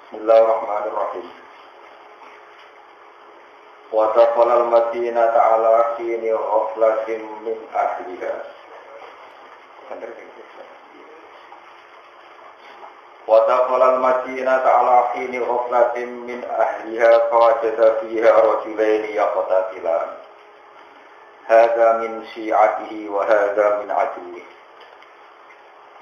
Bismillahirrahmanirrahim. Wa taqala al-madinata ala hini ghaflatin min ahliha. Wa taqala al-madinata ala hini ghaflatin min ahliha fawajada fiha rajulaini yaqtatilan. Hadha min syi'atihi wa hadha min aduwwihi.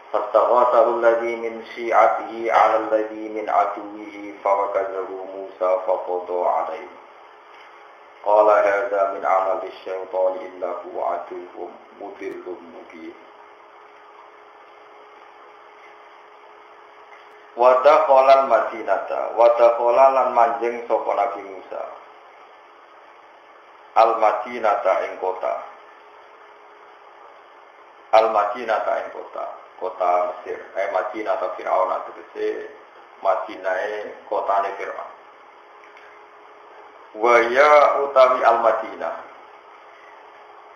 فاستغاثه الذي من شيعته على الذي من عدوه فوكزه موسى فقضى عليه قال هذا من عمل الشيطان إنه عدو مضل مبين ودخل المدينة ودخل lan manjing sapa Nabi Musa al-Madinata ing kota al-Madinata ing kota Mesir, Madinah atau Fir'aun tegese Madinah kotane Fir'aun. Waya utawi al-Madinah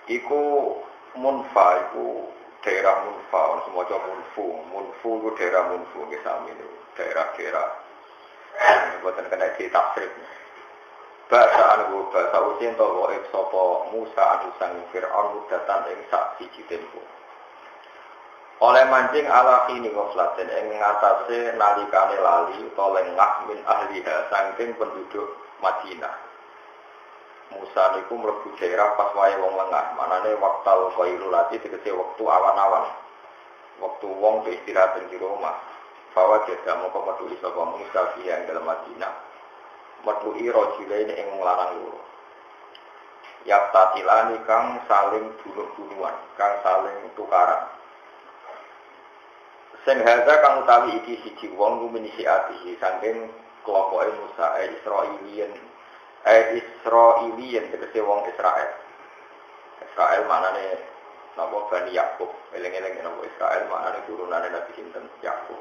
iku Munfa, iku daerah Munfa, semoga Munfu iku daerah Munfu nggih sami niku, daerah-daerah boten kena ditafsir. Bahasa usin to wae sapa Musa anu sang Fir'aun mudatan ing sak siji tempo. Oleh mancing ala kini ghaflatin ing ngatasé nalikane lali utawa lengah min ahliha saking penduduk Madinah. Musa niku mlebu daerah pas wae wong lengah, manane wektal qailulati tegese wektu awan-awan. Wektu wong istirahat ing omah. Bahwa jeda moko metu sapa Musa ing dalem Madinah. Metu rajulaine ing lanang loro. Yaktatilani kang saling bunuh-bunuhan, kang saling tukaran. Sing haza kang utawi iki siji wong luminisi atihi saking kelompoke Musa Israilian tegese wong Israel. Israel manane napa Bani Yakub, eling-eling napa Israel manane turunane Nabi sinten Yakub.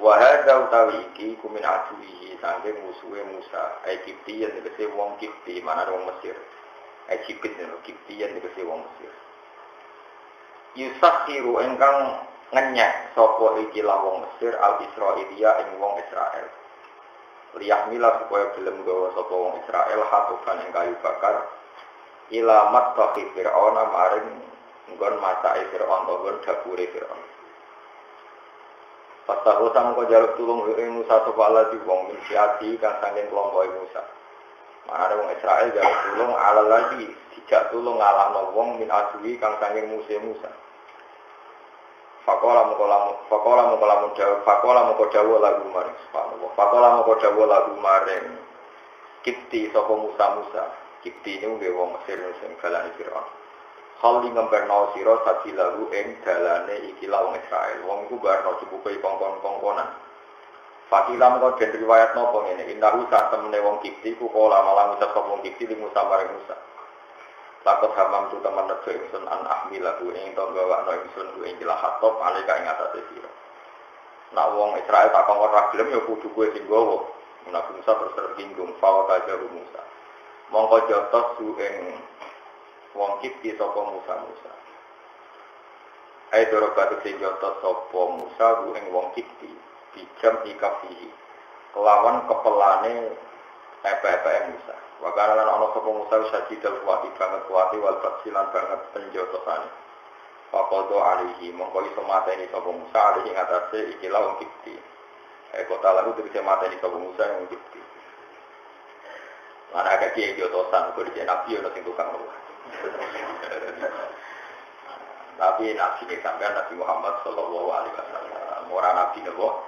Wa hadza utawi iki kumin aduhi saking musuhe Musa, Egyptian tegese wong Kipti manane wong Mesir. Egyptian tegese wong Mesir. Yusakhiru engkang ngenyek sapa iki wong Mesir al-Israilia ing wong Israel. Liyahmila supaya gelem gawa sapa wong Israel hatukan ing kayu bakar ilamat baqi Fir'aun maring nggon matake Fir'aun nggon dapure Fir'aun. Pastahu samko jaluk tulung ing Musa sapa Allah di wong misiati kang saking kelompoke Musa. Manane wong Israel jaluk tulung ala lagi dijak tulung ngalahno wong min adui kang saking Musa. Fakola moko dawu lagu maring subhanallah. Fakola moko dawu lagu maring Kipti sapa Musa. Kipti niku nggih wong Mesir sing galane Firaun. Khali ngemperno sira sabilahu ing dalane iki wong Israel. Wong iku barno cukupe kongkon-kongkonan. Fakila moko den riwayat napa ngene, innahu sak temene wong Kipti ku kala malah ngucap sapa wong Kipti ing Musa maring Musa. Takut hamam tu teman nejo ingsun an ahmilahu ing to gawakno ingsun ku ing hatop alika ing atase sira. Nak wong Israel tak kongkon ra gelem ya kudu kowe sing gawa. Nabi Musa terus tersinggung fawa kajaru Musa. Mongko jotos su ing wong Kipti sapa Musa. Ai dorobat sing jotos sapa Musa ku ing wong Kipti dijam ikafihi. Kelawan kepelane epe-epe Musa. Wakana lan ana sapa Musa sadidal kuwati banget kuwati wal basilan banget penjotosane. Faqadha alihi mongko iso mateni sapa Musa alihi ngatasé iki la wong Kipti. Kota lalu tegese mateni sapa Musa wong Kipti. Lan agak kiye jotosan kok dicek nabi ono sing tukang lho. Tapi nabi iki sampean Nabi Muhammad sallallahu alaihi wasallam. Ora nabi nopo?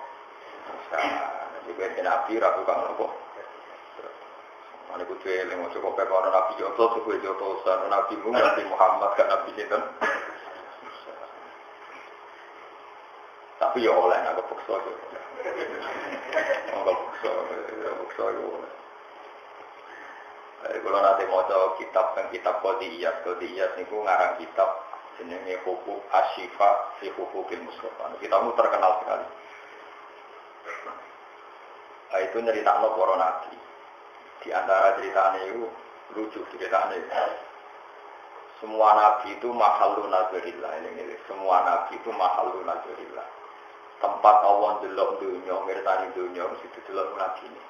Jadi nabi ra tukang nopo? Ane kudu eling ojo kok pekono Nabi Jotos kuwi Jotosan Nabi Muhammad gak Nabi sinten. Tapi ya oleh nek kepeksa yo. Kepeksa yo. Kalau nanti maca kitab Qodiyah niku ngarang kitab jenenge Huquq Asy-Syifa fi Huquqil Mustafa. Kitabmu terkenal sekali. Itu nyeritakno para nabi. Di antara ceritanya itu lucu ceritanya. Semua nabi itu mahalun nazarillah ini. Semua nabi itu mahalun nazarillah. tempat Allah delok dunya, mirsani dunya mesti didelok nabi ini.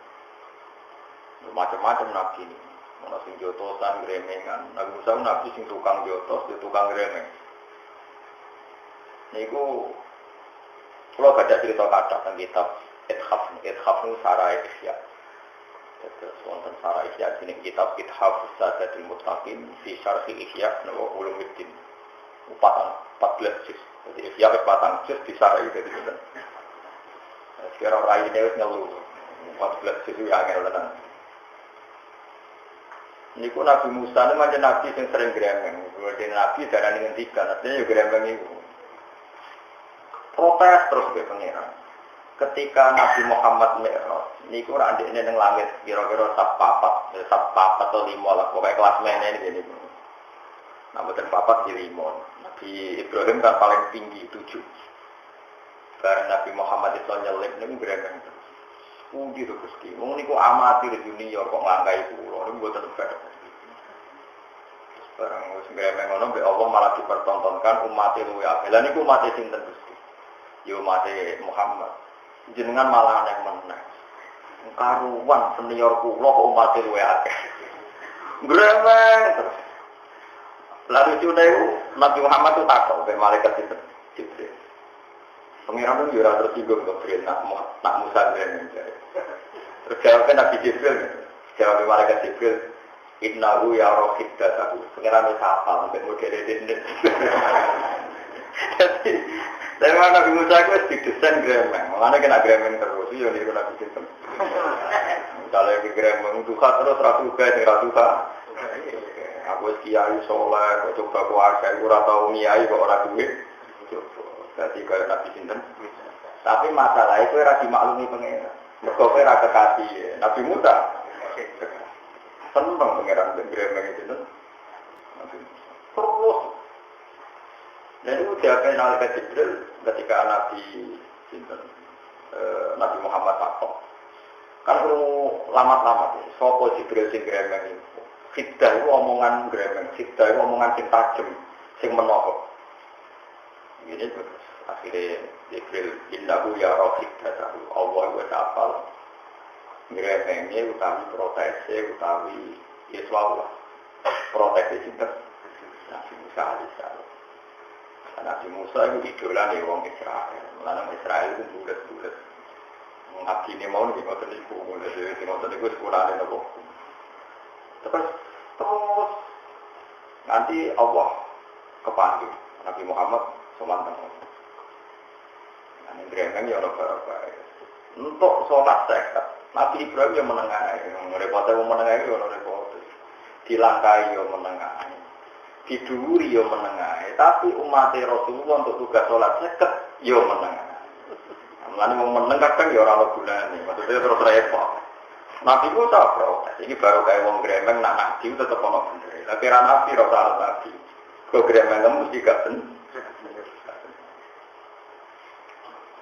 Macam-macam nabi ini. Ana sing jotosan gremengan. Nabi Musa nabi sing tukang jotos, tukang gremeng. Niku kalau baca cerita kata tentang kitab Ithaf nu Sarai Ihya. Terus wonten Sarai Ihya jeneng kitab Ithaf Sadatul Muttaqin fi Syarh Ihya wa Ulumuddin. 14 juz. Jadi Ihya wis 4 juz di Sarai dadi ngoten. Sekarang raine wis ngelu. 14 juz ya angel tenan. Niku Nabi Musa itu macam Nabi yang sering gremeng. Jadi Nabi darah ngendikan, artinya ya gremeng itu. Protes terus ke pengiran. Ketika Nabi Muhammad Mi'raj, niku ora ndekne ning langit kira-kira sab papat atau 5 lah, pokoknya kelas mene ini. Nah, betul papat di 5. Nabi Ibrahim kan paling tinggi 7. Bareng Nabi Muhammad itu nyelip niku gremeng. Puji to Gusti. Wong niku amati di dunia kok nglangkai kula, niku mboten fair. Barang wis gremeng ngono mbek Allah malah dipertontonkan umat luwe akeh. Lah niku umat sinten Gusti? Ya umat Muhammad. Jenengan malah aneh meneh. Karuan senior kula kok umat luwe akeh. Gremeng terus. Lalu cune Nabi Muhammad itu takok mbek malaikat sinten? Jibril. Pengiran itu juga tersinggung Jibril nak Musa gremeng. Terus jawabnya Nabi Jibril, jawab malaikat Jibril, Innahu ya rohid dataku. Pengiran itu hafal sampai model ini. Jadi, saya mau Nabi Musa itu didesain gremeng. Makanya kena gremeng terus. Iya nih Nabi Jibril. Misalnya di gremeng duka terus ratuka, ratuka. Aku kiai soleh, kok coba kuasa, aku ratau miai kok orang duit. Jadi kalau Nabi Sinten, tapi masalah itu era dimaklumi pengeran. Mereka era kekasih Nabi Musa. Senang pengeran dan gremeng itu. Terus, dan itu diapain malaikat Jibril ketika Nabi Sinten, Nabi Muhammad takut. Kan lama-lama, sopo Jibril sing gremeng itu. Fitdah itu omongan gremeng, fitdah itu omongan sing tajem, sing menohok. Ini akhirnya Jibril indahu ya rohid datahu Allah wa ta'afal ngeremengnya utawi protesnya utawi Yeswallah protesnya cinta Nabi Musa alaihissalam. Nabi Musa itu idola nih orang Israel. Orang Israel itu bulat-bulat ngaji ini mau nih ngotot niku ngotot niku sekolahnya nopo. Terus nanti Allah kepanggil Nabi Muhammad semantang. Ini gremeng ya orang baik. Untuk sholat sekat, Nabi Ibrahim yang menengah, repotnya yang menengah itu orang repot. Dilangkai yang menengah, diduri yang menengah. Tapi umat Rasulullah untuk tugas sholat sekat yang menengah. Mulanya mau menengah kan ya orang guna nih, maksudnya terus repot. Nabi Musa protes, ini baru kayak wong gremeng nak nabi tetap ono bener. Tapi Nabi rasa nabi, kok gremeng mesti gak bener.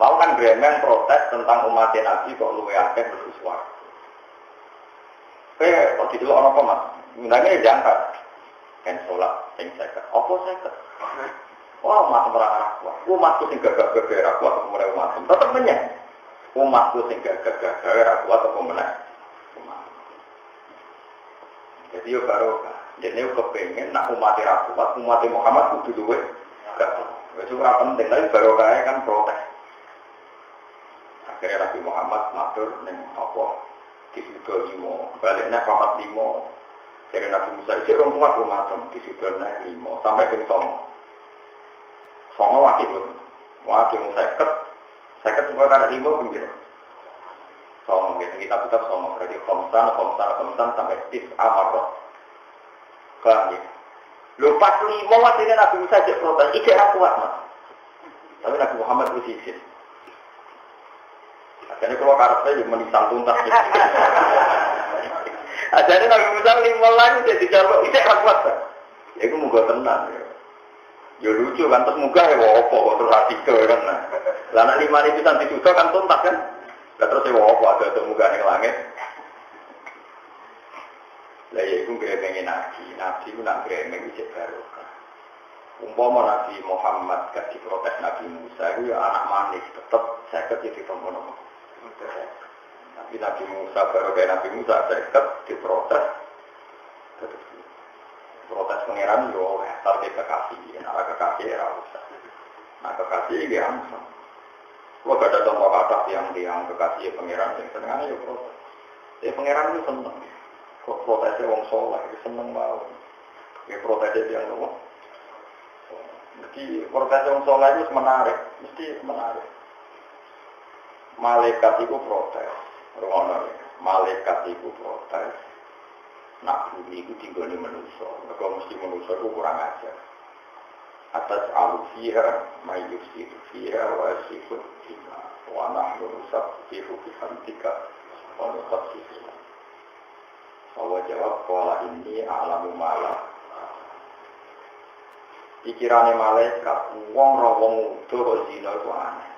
Mau kan gremeng protes tentang umat Nabi kok luwe akeh bersuara. Kok didelok ana apa Mas? Ngene jangka. Kan salat sing seket. Apa seket? Wah, mas merah kuat. Umatku sing gagah-gagah kuat kok meneh umat. Tetep menyang. Umatku sing gagah-gagah kuat kok meneh. Jadi yo karo jadi yo kepengin nak umat kuat, umat Muhammad kudu luwe. Wis ora penting, tapi barokah kan protes. Akhirnya Nabi Muhammad matur ning apa di situ 5 baliknya papat 5 dari Nabi Musa itu rombongan rumah di situ 5 sampai ke Songo wakil seket semua ada 5 pinggir Songo kita tetap Songo berarti komsan sampai tis amarot kan ya lupa 5 wakilnya Nabi Musa jadi protes itu kuat mas tapi Nabi Muhammad itu sisir. Jadi kalau karpet cuma disantuntas. Jadi Nabi Musa 5 lagi jadi jalur itu kuat. Ya itu muga tenang. Ya lucu kan terus muga ya wopo terus artikel kan. Lah nek 5 itu nanti juga kan tuntas kan. Lah terus ya wopo ada muga ning langit. Lah ya itu gremeng nabi itu nak gremeng iki barokah. Umpama Nabi Muhammad gak diprotes Nabi Musa itu ya anak manis tetap seket ya ditompo-tompo. Tapi Nabi Musa baru kayak Nabi Musa seket diprotes. Protes pangeran yo asal ke kekasih, nah kekasih ya usah. Nah kekasih ya langsung. Kalau gak ada contoh kata yang kekasih pangeran yang senengannya yo protes. Ya pangeran itu seneng. Kok protesnya wong soleh, seneng banget. Ya protesnya yang ngomong. Jadi protes wong soleh itu menarik, mesti menarik. Malaikat itu protes, malaikat itu protes. Nak bumi itu tinggal di manusia, mereka mesti manusia itu kurang ajar. Atas alufiha, mayusi fiha, wasifut fiha, wanah menusab fihu fihantika, wanusab fiha. Allah jawab, kuala ini alamu malah. Pikirannya malaikat, wong itu kok zina itu aneh.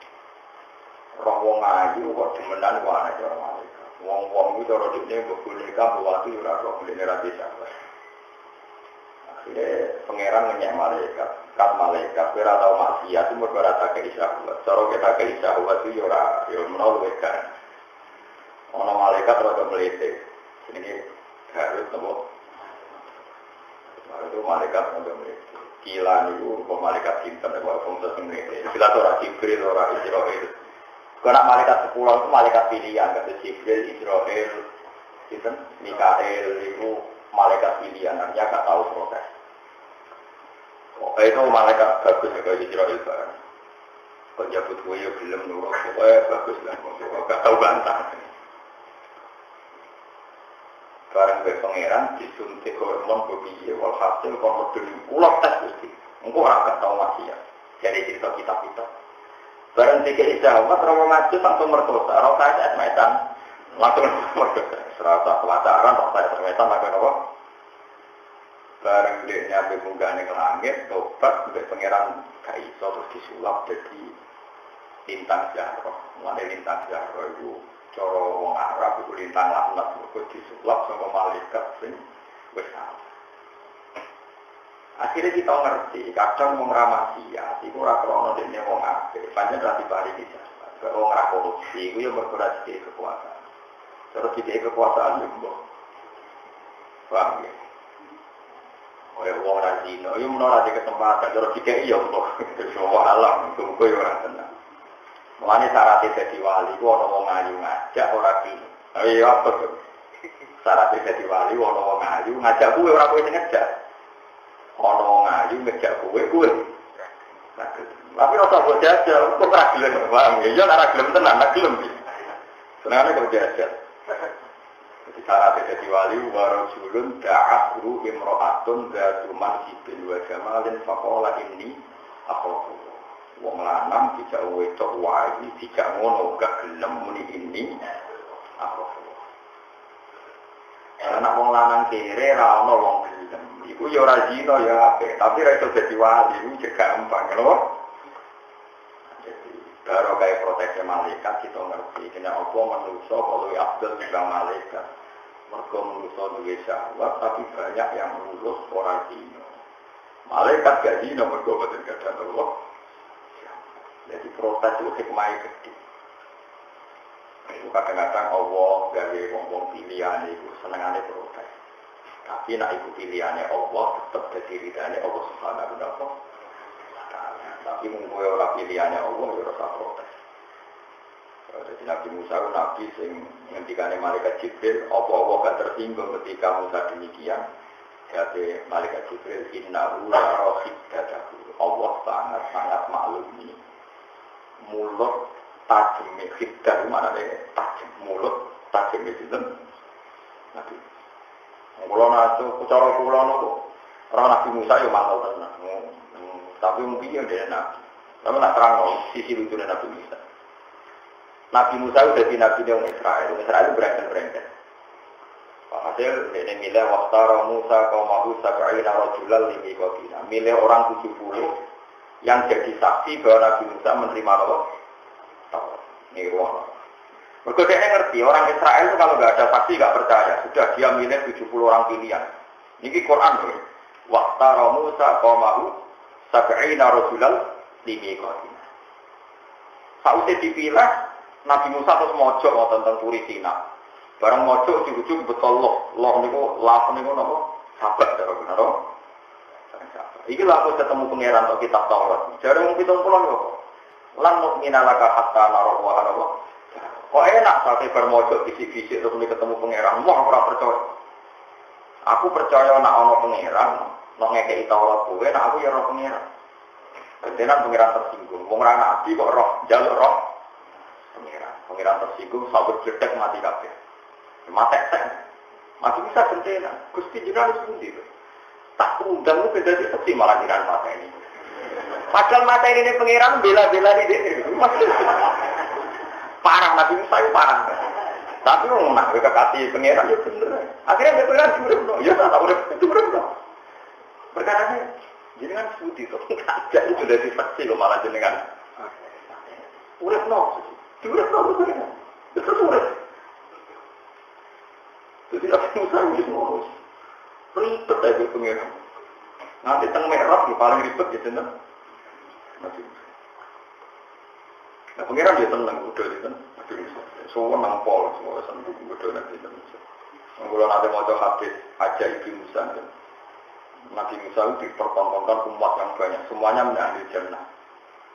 Wong ayu kok demenan itu aneh cara malaikat. Wong itu cara dikne bolehkah bahwa itu ora roh boleh ra bisa. Akhirnya pangeran ngenyek malaikat, kat malaikat ora tau maksiat itu mergo ora tak isyarat. Cara kita ke isyarat itu ora yo menawa wekan. Ana malaikat rada mlete. Jenenge harus temu. Itu malaikat rada mlete. Kila niku kok malaikat sinten kok fungsi sing ngene. Kila ora Jibril ora Israil. Karena malaikat 10 itu malaikat pilihan kata Jibril, Israil, sinten Mikael itu malaikat pilihan artinya gak tahu protes. Oh, itu malaikat bagus kayak Israil kan. Kok jabut gue yo gelem nurut, bagus lah, gak tahu bantah. Barang ke pangeran disuntik hormon bebiye walhasil kon medeni ulak tes mesti. Engko ora gak tau maksiat. Jadi cerita kitab-kitab. Barang tiga isyarat ora ngaji langsung merkosa, ora kayak metan. Langsung merkosa. Serasa pelajaran ora kayak metan lakukan apa? Barang dia nyampe munggahne ke langit, tobat mbek pangeran gak iso terus disulap jadi lintang jahro. Mulane lintang jahro itu cara wong Arab itu lintang laknat kok disulap sama malaikat sing wis salah. Akhirnya kita ngerti, kadang wong ra maksiat iku ora krana dene wong apik, pancen ra diparingi jahat. Wong ra korupsi iku yo mergo ra dikek kekuasaan. Terus dikek kekuasaan yo mbok. Paham ya? Oleh wong ra zina yo menawa dikek kesempatan terus dikek yo mbok. Semua alam kumpul yo ora tenang. Mulane syaratnya dadi wali ku ana wong ayu ngajak ora ki. Ayo apa to? Syaratnya dadi wali ana wong ayu ngajak kuwe ora kowe sing ngajak. Ana wong ayu ngajak kuwe. Tapi ora usah jajal, kok ora gelem paham ya? Ya ora gelem tenan, ora gelem. Senengane kok jajal. Jadi syaratnya dadi wali wa rasulun da'ahru imra'atun dzatu mansibin wa jamalin faqala inni akhafu. Wong lanang dijak wedok wae dijak ngono gak gelem muni ini apa. Anak wong lanang kere ra ono wong gelem. Iku ya ora zina ya apik, tapi ra iso dadi wali iku gampang lho. Jadi baru kayak proteksi malaikat kita ngerti kena apa manusa kok luwih afdal timbang malaikat. Mergo manusa duwe syahwat tapi banyak yang lulus ora zina. Malaikat gak zina mergo boten kadang Allah. Jadi protes itu hikmahnya gede. Itu kadang-kadang Allah dari wong-wong pilihan itu senengannya protes. Tapi nak ikut pilihannya Allah tetap jadi ridhanya Allah Subhanahu wa taala. Tapi mungkin orang pilihannya Allah ya rasa protes. Jadi Nabi Musa itu Nabi sing ngendikane malaikat Jibril, apa-apa gak tersinggung ketika Musa demikian. Jadi malaikat Jibril innahu la rahiddatahu. Allah sangat-sangat maklumi. Mulut tajam khiddah mana deh tajam mulut tajam itu nanti kalau nato cara pulau orang Nabi Musa yang mantau tenang tapi mungkin yang dia nabi tapi nak terang sisi lucu Nabi Musa. Nabi Musa udah di Nabi yang Israel berangkat hasil dia milih waktara Musa kaum Musa ka'ina rajulal limi qatina milih orang 70 yang jadi saksi bahwa Nabi Musa menerima Allah. Ini ruang. Mereka dia ngerti orang Israel itu kalau nggak ada saksi nggak percaya. Sudah dia milih 70 orang pilihan. Ini Quran loh. Waktara Musa qaumahu sab'ina rajulan limiqatina. Sausé dipilih Nabi Musa terus mojo tentang turi Sina. Barang mojo ujug-ujug betul loh niku laf niku napa? Sabat cara bener. Iki lha aku ketemu pangeran tok kitab Taurat. Jare mung 70 kok. Lan mukmina laka hatta nara wa napa. Kok enak sampe bermojo fisik-fisik terus ketemu pangeran. Wah ora percaya. Aku percaya nek ana pangeran, nek ngekeki Taurat kowe, nek aku ya ora pangeran. Kentenan pangeran tersinggung. Wong ra nabi kok roh, njaluk roh pangeran. Pangeran tersinggung, sabar gledek mati kabeh. Mati tek. Mati bisa kentenan. Gusti jenengan wis pundi to? Tak undang lu beda di malah jiran mata ini. Padahal mata ini pangeran bela-bela di dek. Parah Nabi Musa itu parah. Tapi orang nak kekasih pangeran itu bener. Akhirnya dia pangeran curang no. Ya tak udah curang no. Perkaranya jenengan putih tuh. Kaca itu sudah difasih lo malah jenengan. Urip no. Curang no pangeran. Itu curang. Jadi Nabi Musa itu ngurus. Ribet aja pengiran. Nanti teng merah yang paling ribet ya seneng. Nah pengiran dia tenang udah dia tenang. Semua nampol semua seneng udah nanti tenang. Kalau nanti mau coba hadis aja Ibu Musa. Nabi Musa itu dipertontonkan umat yang banyak. Semuanya menjadi jannah.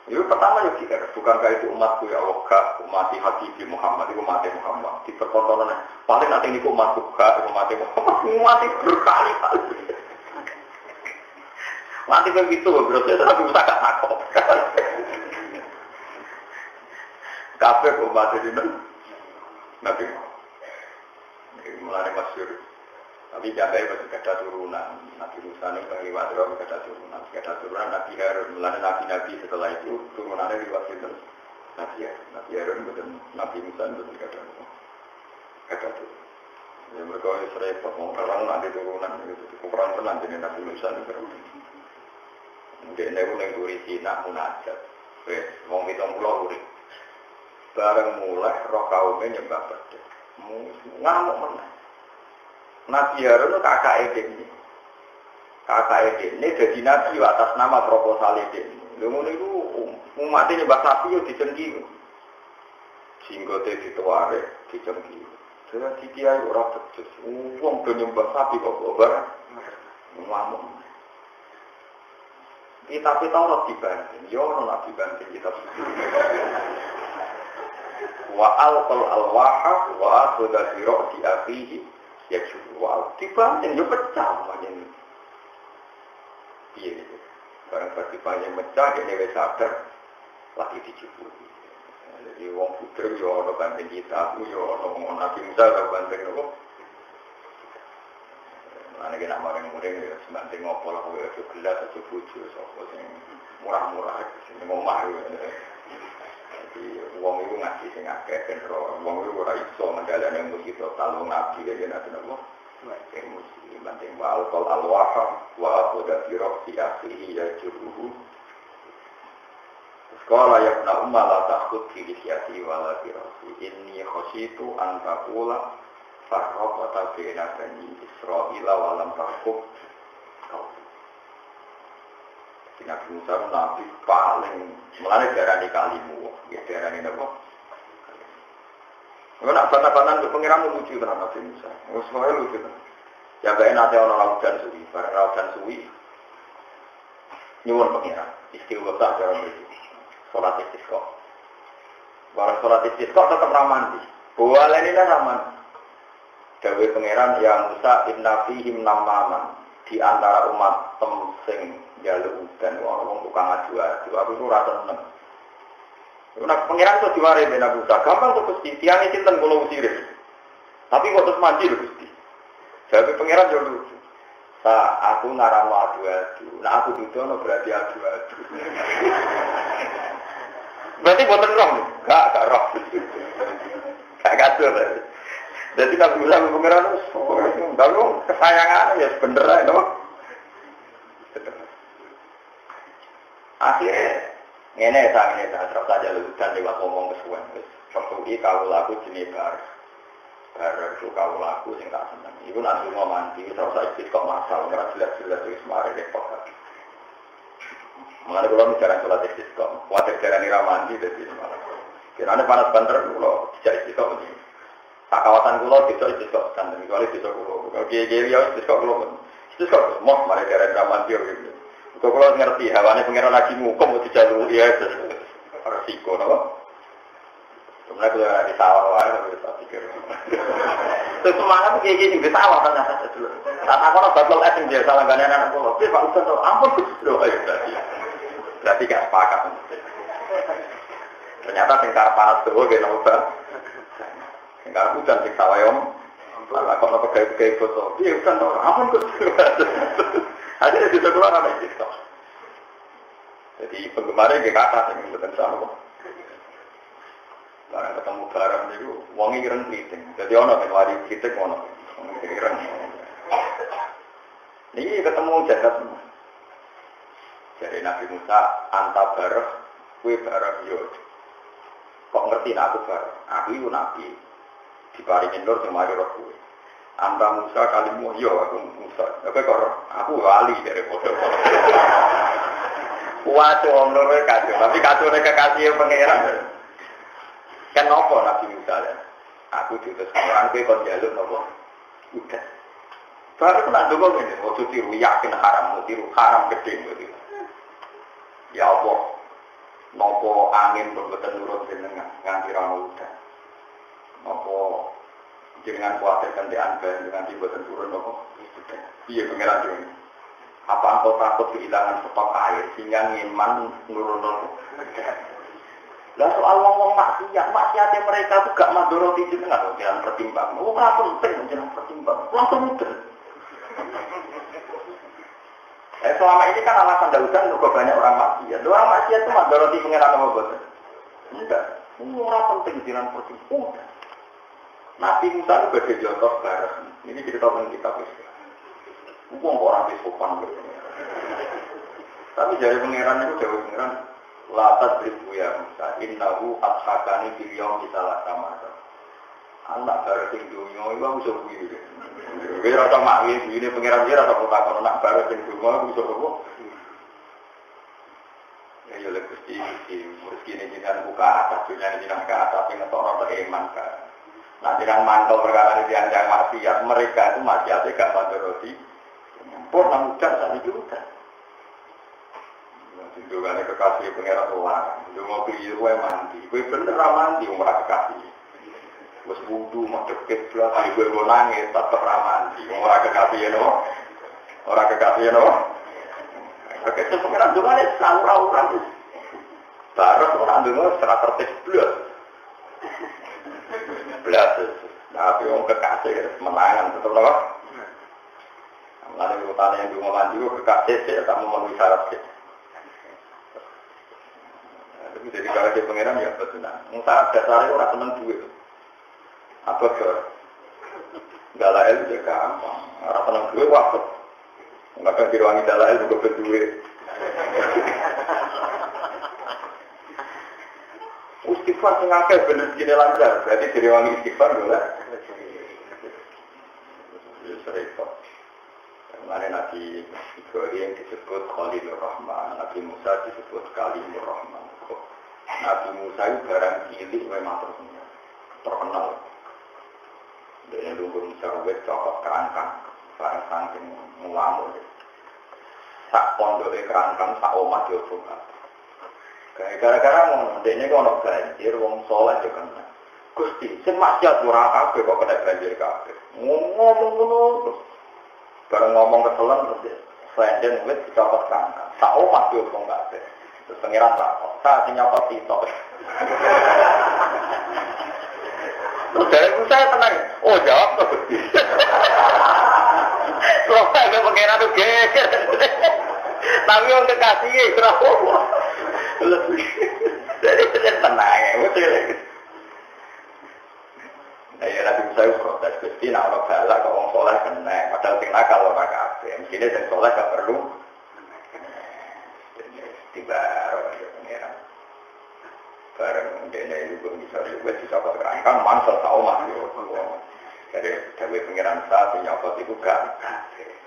Itu pertama ya kita bukankah itu umatku ya Allah, umat Habib Muhammad itu umat Muhammad. Dipertontonan paling nanti ini umatku gak, umat Muhammad, umat berkali-kali. Nanti begitu berarti Nabi Musa gak takut. Kafe umat ini Nabi Muhammad. Mulai masyhur. Tapi jandai masih ada turunan. Nabi Musa ini bagi Wadro ada turunan Nabi Harun. Mulai Nabi setelah itu turunannya riwayat itu Nabi Harun dan Nabi Musa itu ada turunan. Ya mereka ini serempet, orang nanti turunan itu kurang tenang jadi Nabi Musa itu berulang. Mungkin ini yang turi Cina munajat. Wong 70 urip. Bareng mulai roh kaumnya nyembah bedek. Ngamuk menang. Nabi Harun itu kakak ini. Kakak ini jadi nabi atas nama proposal ini. Lalu itu umatnya nyembah sapi itu dicengki. Singgote dituare dicengki. Jadi dia orang becus. Uang do nyembah sapi kok barang. Ngamuk. Tapi Taurat dibanting. Ya orang nak dibanting kita. Wa alqal alwaha wa akhadha bi ra'si akhihi. Ya jual, dibanding, ya pecah macam ini. Iya, barang dibanding pecah, dia sadar lagi dijubur. Jadi wong putri yo ono banding kita, yo ono Nabi Musa ada banding apa? Ana kena marang murid yo semanting ngopo lah kowe aja gelas aja bojo sapa sing murah-murah sing ngomah. Jadi wong itu ngasih sing akeh ben ro wong itu ora iso ngendhaleni emosi total wong nabi ya nek napa emosi penting wa alqal alwaha wa aquda fi raqsi akhihi yajruhu sekolah ya na umma la takhud fi lisyati wa la fi raqsi inni khashitu an taqula farraqata baina bani israila wa lam tahkum Nabi Musa Nabi paling mulai darah di kalimu, ya darah ini apa? Kalau nak bantah-bantahan untuk pengiran lucu kan Nabi Musa, semuanya lucu kan. Ya baik nanti orang lautan suwi, barang lautan suwi, nyuwun pengiran, istiwa besar dalam itu, sholat istisqa. Barang sholat istisqa tetap ramandi, boleh ini dah ramandi. Dawe pengiran yang Musa inna fihim namaman di antara umat temsing jaluk udan orang tukang adu-adu aku itu rasa seneng. Nak pengiran itu diwarai ben Abu Musa gampang tuh Gusti tiange sinten kula usire. Tapi kok terus mandi lho Gusti. Jadi pengiran yo lucu. Aku ngaramo adu-adu. Nah aku dudono berarti adu-adu. Berarti boten roh. Gak roh. Gak kado. Jadi Nabi Musa pengiran lalu kesayangan ya bener ae to. Akhirnya, ini terus saja lutan lewat ngomong kesuwen. Sesuai kalau laku jenis bar itu kalau laku sing tak seneng. Iku nanti mau mandi, terus saya kok masalah, nggak jelas-jelas itu semarin repot. Mengenai kalau jarang sholat istisqa, wajar jarang ramandi jadi malah. Kiranya panas banter kalau tidak istisqa ini. Tak kawasan kulo tidak istisqa santen kecuali istisqa kulo. Kalau kiai ya istisqa kulo. Istisqa semua mari jarang ramandi gitu. Kalau kulo ngerti hawane pengiran lagi ngukum di jalur ya resiko, no? Sebenarnya kalau ada di sawah harus tak pikir. Terus semangat kayak gini di sawah ternyata dulu. Saat aku nak batal esing dia salah gak anak aku. Tapi Pak Ustaz tahu ampun loh ayo berarti gak sepakat. Ternyata tingkar panas tuh gak nambah. Tingkar hujan sing sawah om. Kalau kau nak pakai foto, dia bukan tahu ampun akhirnya kita keluar ada itu. Jadi penggemarnya gak kata yang betul sama. Barang ketemu barang itu, wangi keren kritik. Jadi orang yang lari kritik orang keren. Ini ketemu jagat. Jadi Nabi Musa anta bareng, kue bareng yo. Kok ngerti aku bareng? Aku itu Nabi. Diparingin nur semari roh kue. Anta Musa kalimu yo aku Musa. Tapi kok aku wali dari bodoh. Waduh om nur kacau. Tapi kacau mereka kasih pangeran. Kenapa Nabi Musa ya? Aku diutus orang kowe kon njaluk napa? Udah. Baru nak ndonga ngene, ojo tiru yakin haram, tiru haram gede gitu. Ya Allah. Napa angin boten nurut jenengan nganti ra udan. Napa jenengan kuwatir kan dianggap dengan boten turun napa? Udah. Piye pengeran yo. Apa engkau takut kehilangan stok air sehingga ngiman nurun-nurun? Lah soal ngomong maksiatnya mereka itu gak madoroti jenengan jangan pertimbang. Oh, ora penting jangan pertimbang. Langsung udah. Selama ini kan alasan Daudan untuk banyak orang maksiat. Orang maksiat itu madoroti pengeran apa boten? Enggak. Ora penting jangan pertimbang. Udah. Nabi Musa itu gede contoh bareng. Ini cerita tentang kitab itu. Wong orang wis sopan kok. Tapi dari pengeran itu jauh pengeran latat ribu ya Musa, innahu adhakani fil yaumi salasama. Anak baru sing dunya iku bisa kuwi. Kuwi ora tak makwi, ini pengiran dia ora tak kono nak baru sing dunya iku bisa kok. Ya yo lek mesti ini jenengan buka atas dunia jenengan ke atas sing ngetokno beriman ka. Nah jenengan mantau perkara iki yang maksiat mereka itu maksiate gak padha-roti. Pun nang udan sak iki udan. Itu kan kekasih pengeran orang, itu mau beli kue mandi, kue bener mandi umrah kekasih. Bos wudu mau deket belakang, kue mau nangis tetap mandi, umrah kekasih no, orang kekasih no. Kekasih pengeran juga nih saura-ura, baru orang dulu serat tertib belas, tapi orang kekasih menangan tetap loh. Lalu utane yang dulu mandi kue kekasih, saya tak mau memenuhi syarat kita. Jadi kalau dia pengeran ya betul. Musa dasarnya orang seneng duit. Apa ke? Dalail juga gampang. Orang seneng duit waktu. Enggak kan diruangi dalail juga berduit. Istighfar sing akeh bener gini lancar. Berarti diruangi istighfar boleh. Repot. Kemarin Nabi Ibrahim disebut Khalilur Rahman, Nabi Musa disebut Kalimur Rahman. Nabi Musa itu barang cilik memang terkenal. Dia nunggu Musa wet cokot kerangkang, barang saking ngamuk. Sak pondok kerangkang, sak omah dia coba. Gara-gara ngono, dia ini kalau banjir, wong soleh juga kena. Gusti, sing maksiat ora kabeh kok kena banjir kabeh. Ngomong ngono terus. Bareng ngomong keselan terus Senden wet dicokot kerangkang, sak omah dia coba kabeh. Terus pengiran takut, tak nyokot itu. Terus dari itu saya tenang, oh jawab tuh. Terus saya pengiran tuh geger. Tapi yang kekasih kenapa? Jadi saya tenang ya, betul. Nah ya Nabi Musa itu protes, Gusti, nak orang balak, kalau orang soleh kena, padahal sing nakal orang kabeh. Mestinya sing soleh gak perlu. Baru aja pengeran. Bareng dia juga bisa juga dicopot kerangkang, mansel tahu masih. Jadi dari pengeran saat nyopot itu gak.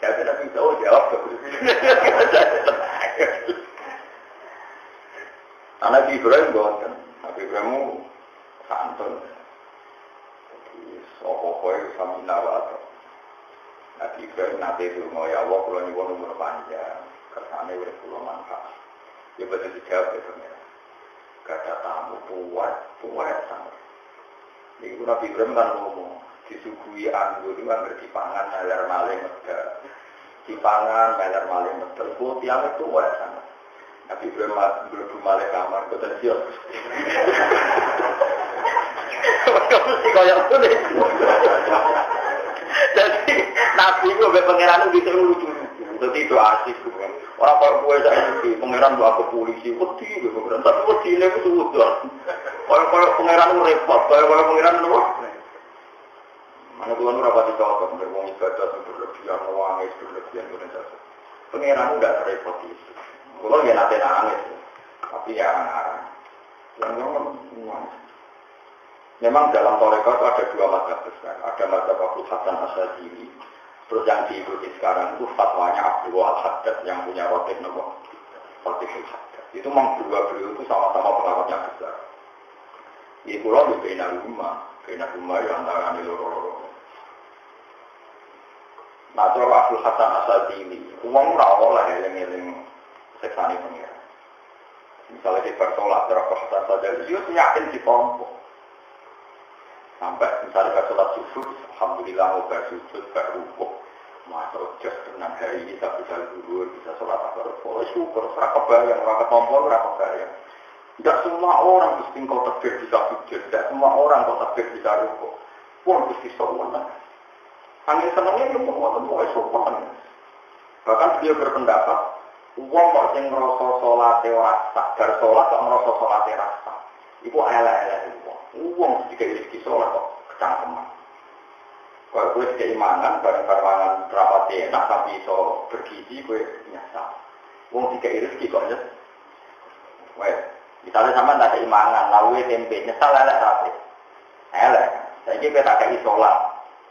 Saya tidak bisa jawab. Anak Ibrahim boten. Nabi Ibrahim santun. Jadi sopo-sopo sami nawato. Nabi Ibrahim nanti donga ya Allah kula nyuwun umur panjang. Kersane urip kula manfaat. Ya betul dijawab ya Pengira. Gada tamu tuwet sangat. Niku Nabi Ibrahim kan ngomong, disuguhi anggur itu kan dipangan meler malih medal. Dipangan meler malih medal. Ku tiang itu tuwet sangat. Nabi Ibrahim mlebu malih kamar boten siap. Kaya ngono. Jadi Nabi itu be pangeran itu lucu. Dadi itu asik kan. Ora kok kowe sak iki pangeran mbok aku polisi wedi be pangeran. Tapi wedine ku udah. Kaya pangeran repot, kaya pangeran nopo. Mana tuan ora pati cocok berwong ibadah sing berlebihan, wangis berlebihan ngono saja. Pangeran enggak repot itu. Kalau ya nanti nangis, tapi ya arang-arang. Memang dalam Torekot itu ada dua mazhab besar. Ada mazhab Abu Hasan Asy'ari. Terus yang diikuti sekarang itu fatwanya Abdul Al-Haddad yang punya rotib nomor rotib Al-Haddad. Itu memang beliau itu sama-sama pengaruhnya besar. Di pulau di Bina Rumah yang antara di loro-loro. Nah, cara Abdul Hasan Asy'ari uang rawol lah yang seksani pengira. Misalnya di bersolat, terapkan saja, dia yakin di kelompok. Sampai misalnya bersolat subuh, alhamdulillah mau bersujud, berrukuk, masuk jas tenang hari ini, bisa dulu, bisa sholat akhir. Oh syukur, serah kebayang, serah ketompol, serah kebayang. Tidak semua orang mesti kau takbir bisa sujud, tidak semua orang kau takbir bisa rukuk. Pun mesti sholat. Angin senangnya itu semua syukur. Bahkan dia berpendapat, uang kok sing ngrasa salate ora sah, bar salat kok ngrasa salate ra sah. Iku elek-elek uang jika rezeki salat kok kecangkeman. Kalau kowe keimanan bareng-barengan rapat enak tapi iso bergizi kowe nyasar. Wong jika rezeki kok nyes. Wes, misalnya sampean tak keimanan, lawe tempe nyesal elek rapi. Elek. Saiki kowe tak kei salat,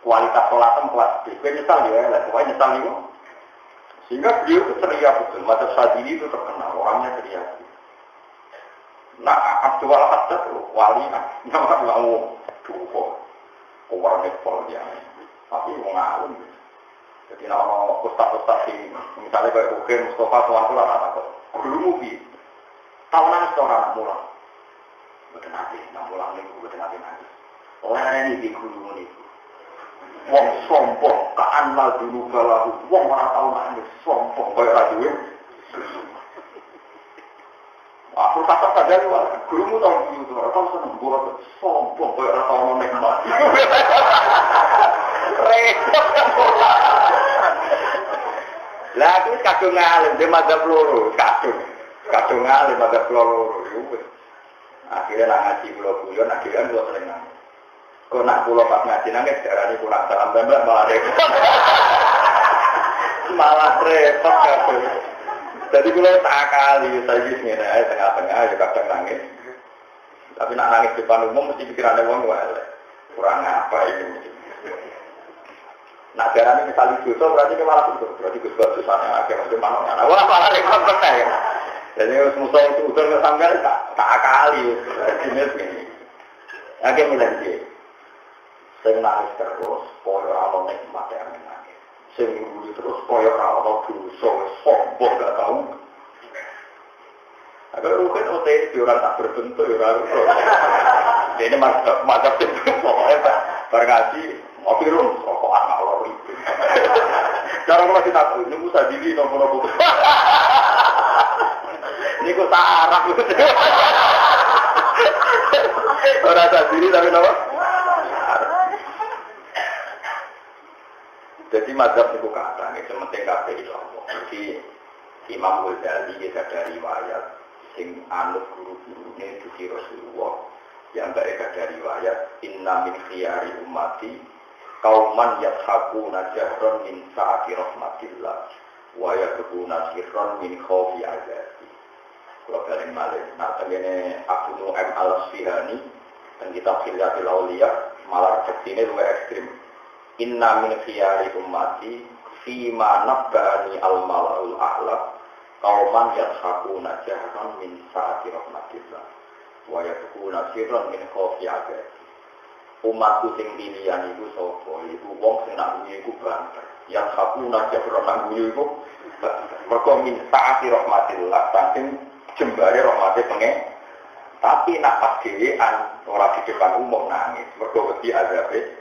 kualitas salat kelas B. Kowe nyesal ya elek, kowe nyesal iku. Sehingga beliau itu ceria betul, mazhab Syadzili itu terkenal, orangnya ceria. Nah, Abdul Al-Haddad wali, nama mau duho, orangnya pol dia, tapi mau ngawin. Jadi nama ustaz-ustaz ini, misalnya kayak Uke Mustafa Tuan Pula tak takut. Dulu mubi, tahunan seorang mulang, betul nanti, mulang ini betul nanti. Orang ini di guru ini. Wong sombong, ka'anal dulu galahu. Wong orang tahu nangis, sombong, kaya raduin. Aku kata saja, gurumu tahu gitu, atau seneng buat sombong, kaya orang tahu nikmat. Repot kan pola. Lah aku kadung ngalim, dia mazhab loro, kadung ngalim, mazhab loro. Akhirnya nak ngaji pulau-pulau, akhirnya pulau sering nangis. Kau nak pulau pas ngaji nangis, darah ini kurang salam tembak malah repot. Malah repot kabeh. Jadi pulau tak kali, saya gini tengah-tengah, ya kadang nangis. Tapi nak nangis di depan umum mesti pikirannya wong elek. Kurang apa ini? Nak darah ini misalnya dosa berarti ke malah betul. Berarti gus-gus susahnya akhirnya mesti manong. Wah malah repot bener. Jadi musuh itu udah sampai tak kali. Ini. Akhirnya mulai dia. Saya nangis terus, koyo ana nikmat yang nangis. Saya nguri terus, koyo ana dosa, sombong gak tahu. Agar mungkin OTS orang tak berbentuk, orang. Ini macam itu, pokoknya bergaji, ngopi rum, rokokan ngalor itu. Cara kalau kita tahu, ini usah diri nopo-nopo. Ini kok sarap. Orang tak diri tapi nopo. Jadi mazhab itu kata, ini sementing kata itu Allah. Jadi Imam Ghazali kita dari riwayat, sing anut guru-gurunya itu Rasulullah, yang baik ada riwayat, inna min khiyari ummati, kauman yathakuna jahron min sa'ati rahmatillah, wa yakubuna sirron min khawfi azabi. Kalau kalian malik, nah ini Abu Nu'aim al-Asfihani, dan kitab Khilyatil Awliya, malah resepsinya lebih ekstrim. Inna min khiyari ummati fima nabba'ani al-mala'ul a'la kauman yadhakuna jaharan min sa'ati rahmatillah wa yadhakuna sirran min khawfiyah. Umatku sing pilihan iku sapa? Iku wong sing nak guyu iku banter. Yadhakuna jaharan nak guyu iku mergo min sa'ati rahmatillah saking jembare rahmate pengen. Tapi nak pas dhewean ora di depan umum nangis mergo wedi azabe.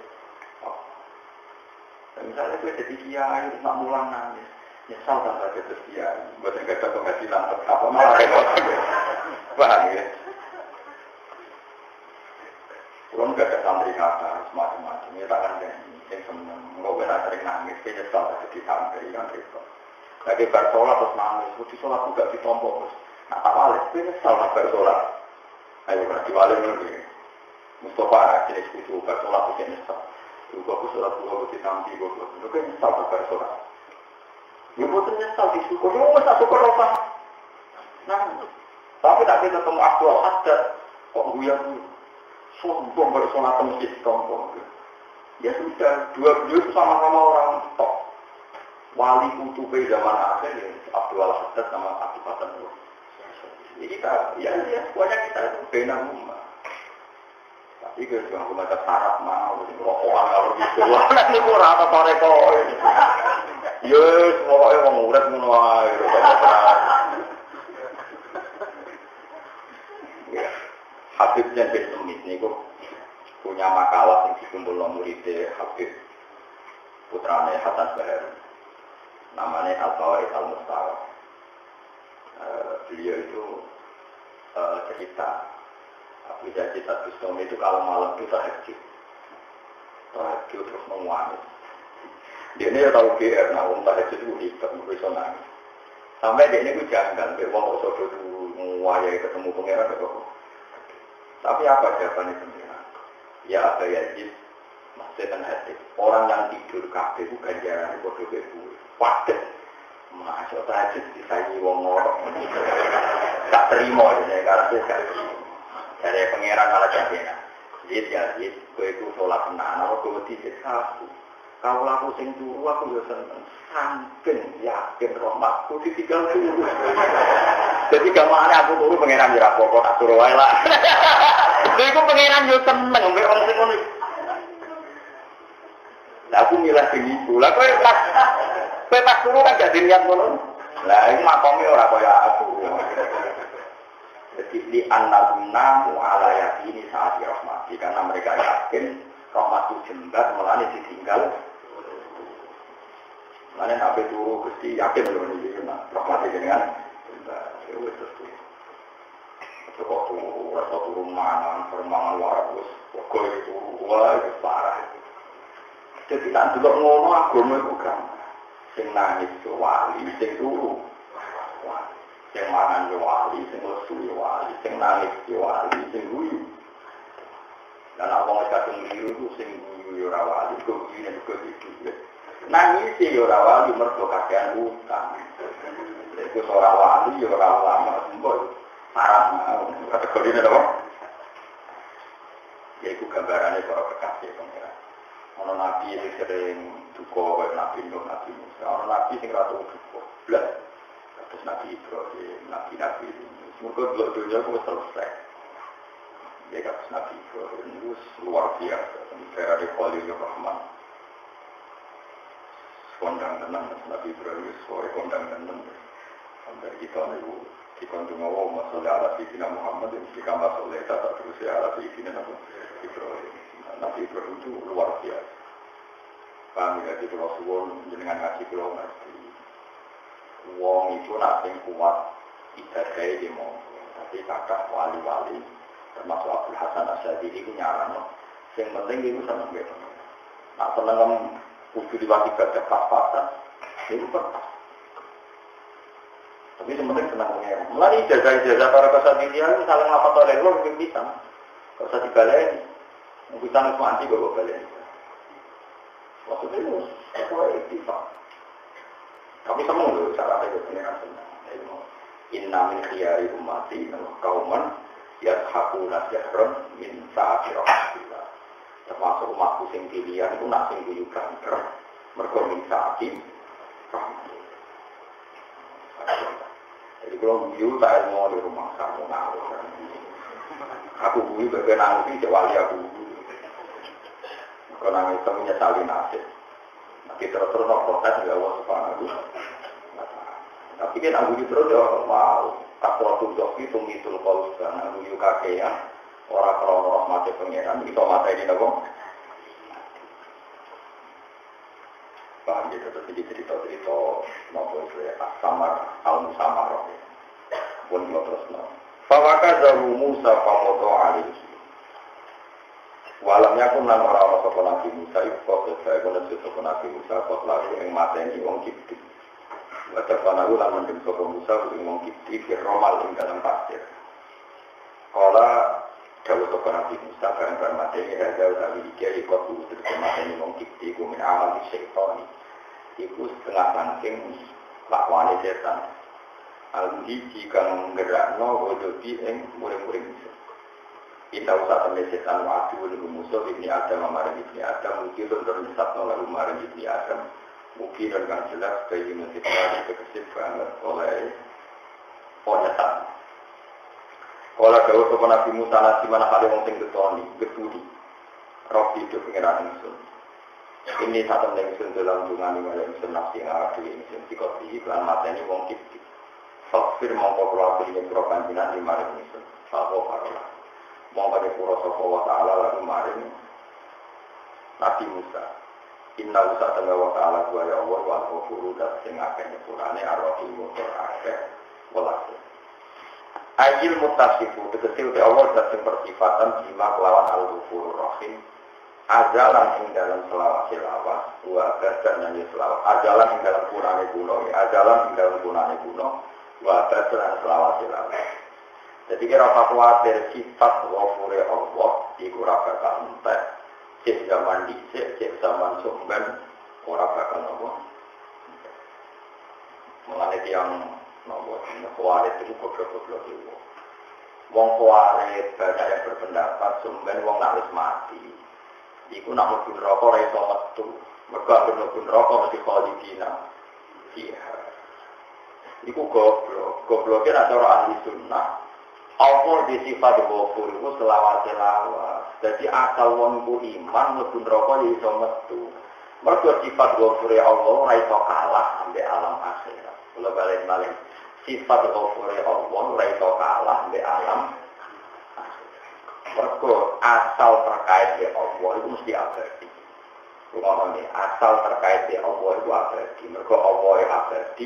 Misalnya gue jadi kiai nak mulang nangis. Nyesal tanpa jadi kiai, buat yang gak ada penghasilan apa malah repot. Paham ya? Kalau nggak ada santri kata semacam-macam, ya tak akan yang seneng. Nggak benar sering nangis, dia nyesal jadi santri kan repot. Lagi bersolat terus nangis, di sholat juga ditompok terus. Nah tak balik, dia nyesal nak bersolat. Ayo berarti balik dulu. Mustafa jenis itu bersolat dia nyesal. Juga aku sholat dua bukti tampi, gue kan nyesal nak bersolat. Ya betul nyesal di syukur, ya tak syukur apa? Nah, tapi tak kita ketemu aktual ada kok gue yang sombong bersolat masjid sombong. Ya sudah, dua beliau sama-sama orang top. Wali kutubi zaman akhir ya Abdul Haddad sama Abdul Haddad. Jadi kita, ya semuanya kita itu benar rumah. Tapi kalau cuma membaca syarat mau, rokokan kalau gitu, ini kurang apa rekor. Yes, pokoknya mau urip ngono wae. Habib Janbir Semit niku punya makalah yang dikumpulno muridé Habib putrane Hasan Bahar. Namanya Al-Fawaid Al-Mustawa. Beliau itu cerita Habib Janbir Semit itu kalau malam itu tahajud. Tahajud terus menguangis. Dia ini tahu GR, nah orang tahajud itu hebat, bisa nangis. Sampai dia ini gue janggal, biar orang kok sodo dulu nguayai ketemu pengeran atau apa. Tapi apa jawabannya pengeran? Ya ada Yazid, masih kan hati. Orang yang tidur kabeh itu ganjaran itu bodoh gue. Waduh, masuk tahajud disayi wong ngorok. Tak terima ini, karena dia gak terima. Dari pengeran malah jadinya. Yazid, gue itu sholat tenang, aku gue tidak sabu. Kalau aku sing turu aku ya seneng. Saking yakin rahmatku ditinggal turu. Jadi gamane aku turu pangeran ya apa-apa tak turu wae lah. Lha iku pangeran yo seneng mbek wong sing ngono. Lah aku milah sing iku. Lah kowe pas turu kan jadi niat ngono. Lah iku makome ora kaya aku. Jadi li annahum ala yakini saat rahmati karena mereka yakin rahmatu jembat melane ditinggal. Mana sampai turu Gusti yakin belum ini kan rahmat dengan ya wes terus. Kok turu mana permangan waras kok itu wah itu parah. Jadi tak delok ngono agama iku kan sing nangis wali sing turu. Sing mangan wali sing lesu wali sing nangis wali sing guyu. Dan apa kadung biru itu sing guyu ora wali kok guyu nek kok iki. Nangis sih ora wali mergo kakean utang. Iku ora wali ora ulama mbok parah mau kategorine apa? Ya iku gambarane para kekasih pangeran. Ono nabi sing sering duka kaya nabi Nuh, nabi Musa. Ono nabi sing ra tau duka. Blas. Terus nabi Ibrahim, nabi semoga dua dunia ku selesai. Ya kados nabi Ibrahim itu luar biasa. Dari Khalilur Rahman. Kondang tenang, Nabi Ibrahim suara kondang tenang. Sampai kita nih dikondong Allah masalah ala Sayyidina Muhammad dan jika masalah tak terus ya ala Sayyidina Ibrahim. Nabi Ibrahim itu luar biasa. Kami dari Pulau Suwon dengan ngaji Pulau Ngerti. Wong itu nanti kuat ibadah di mau. Tapi kakak wali-wali termasuk Abdul Hasan Asy'ari itu nyaran. Yang penting itu senang gitu. Nah senang kudu diwati baca pas-pasan, itu kertas. Tapi sebenarnya senang mengira. Mulai ijazah para kesatirian saling lapat oleh lo mungkin bisa. Kalau saya dibaleni, mungkin sana semua anti bawa baleni. Waktu itu, saya iktifak. Kami semua loh cara itu pengiran senang. Inna min khiyari umati kauman yadhakuna jahran min sa'ati rahmatillah. Termasuk umatku sing pilihan itu nak sing guyu banter mergo min sa'ati rahmatillah. Jadi kalau guyu tak ilmu di rumah kamu ngawur. Aku guyu bebe nangis wali aku. Kalau nangis kamu nyesali nasib. Nanti terus protes ya Allah subhanahu. Tapi kan aku terus ya mau takwatul doki tumitul kausan aku guyu kakean orang krono mati pengiran itu mata ini dong. Paham gitu terus jadi cerita-cerita nopo itu ya samar al-musamar pun mau terus no. Fawakazahu Musa fakoto alaihi. Walamnya pun nang orang sopo Nabi Musa itu kok saya kono sopo Nabi Musa kok lalu yang mateni wong kipti. Baca panahu lan mendem sopo Musa ing wong kipti fi romal ing dalam pasir. Kala dawuh sopo Nabi Musa bareng mateni hadza utawi iki kok kudu mateni wong kipti ku min amal syaitan. Iku setengah saking lakuane setan. Aldi jika menggerakno wujudi ing muring-muring musuh. Kita usah temen setan wadu ning musuh Ibni Adam marang Ibni Adam mungkin termisatno lalu marang Ibni Adam. Mungkin dengan jelas bayi menjadi kekasih banget oleh penyetan. Kalau jauh ke Nabi Musa nasi mana kali wong sing getoni, getudi. Robi itu pengeran ingsun. Ini satu ingsun dalam dungan yang ingsun nafsi ngadu ingsun dikopi iklan mateni wong kipti. Fakfir mongko kula ini pro kanjinan di maring ingsun. Sapa parola. Mongko de pura sapa wa taala lalu maring Nabi Musa. Inna Musa tengah wa taala wa ya Allah wa ghafuru dat sing akeh nyepurane arwahim motor akeh welas. Ajil mutasifu tegese uti Allah dat sing persifatan bima kelawan al-ghafurur rahim. Ajalan ing dalam selawat wa badan nyanyi selawat ajalan ing dalam punane kuno ajalan ing dalam punane kuno wa badan selawat. Jadi kira khawatir sifat ghafure Allah iku ora bakal entek cek zaman dhisik cek zaman sumben ora bakal apa mulane tiyang nopo khawatir itu goblok-goblok itu wong khawatir banyak yang berpendapat sumben wong nak wis mati. Iku nak mlebu neraka ora iso metu. Mergo mlebu neraka mesti khalidina. Iya. Iku goblok. Gobloke nek cara ahli sunnah. Allah di sifat ghafur iku selawat-selawat. Dadi asal wong ku iman mlebu neraka ya iso metu. Mergo sifat ghafur Allah ora iso kalah ambek alam akhirat. Kula balik-balik. Sifat ghafur Allah ora iso kalah ambek alam mergo asal terkait dengan Allah itu mesti abadi. Rumahnya asal terkait dengan Allah itu abadi. Mergo Allah yang abadi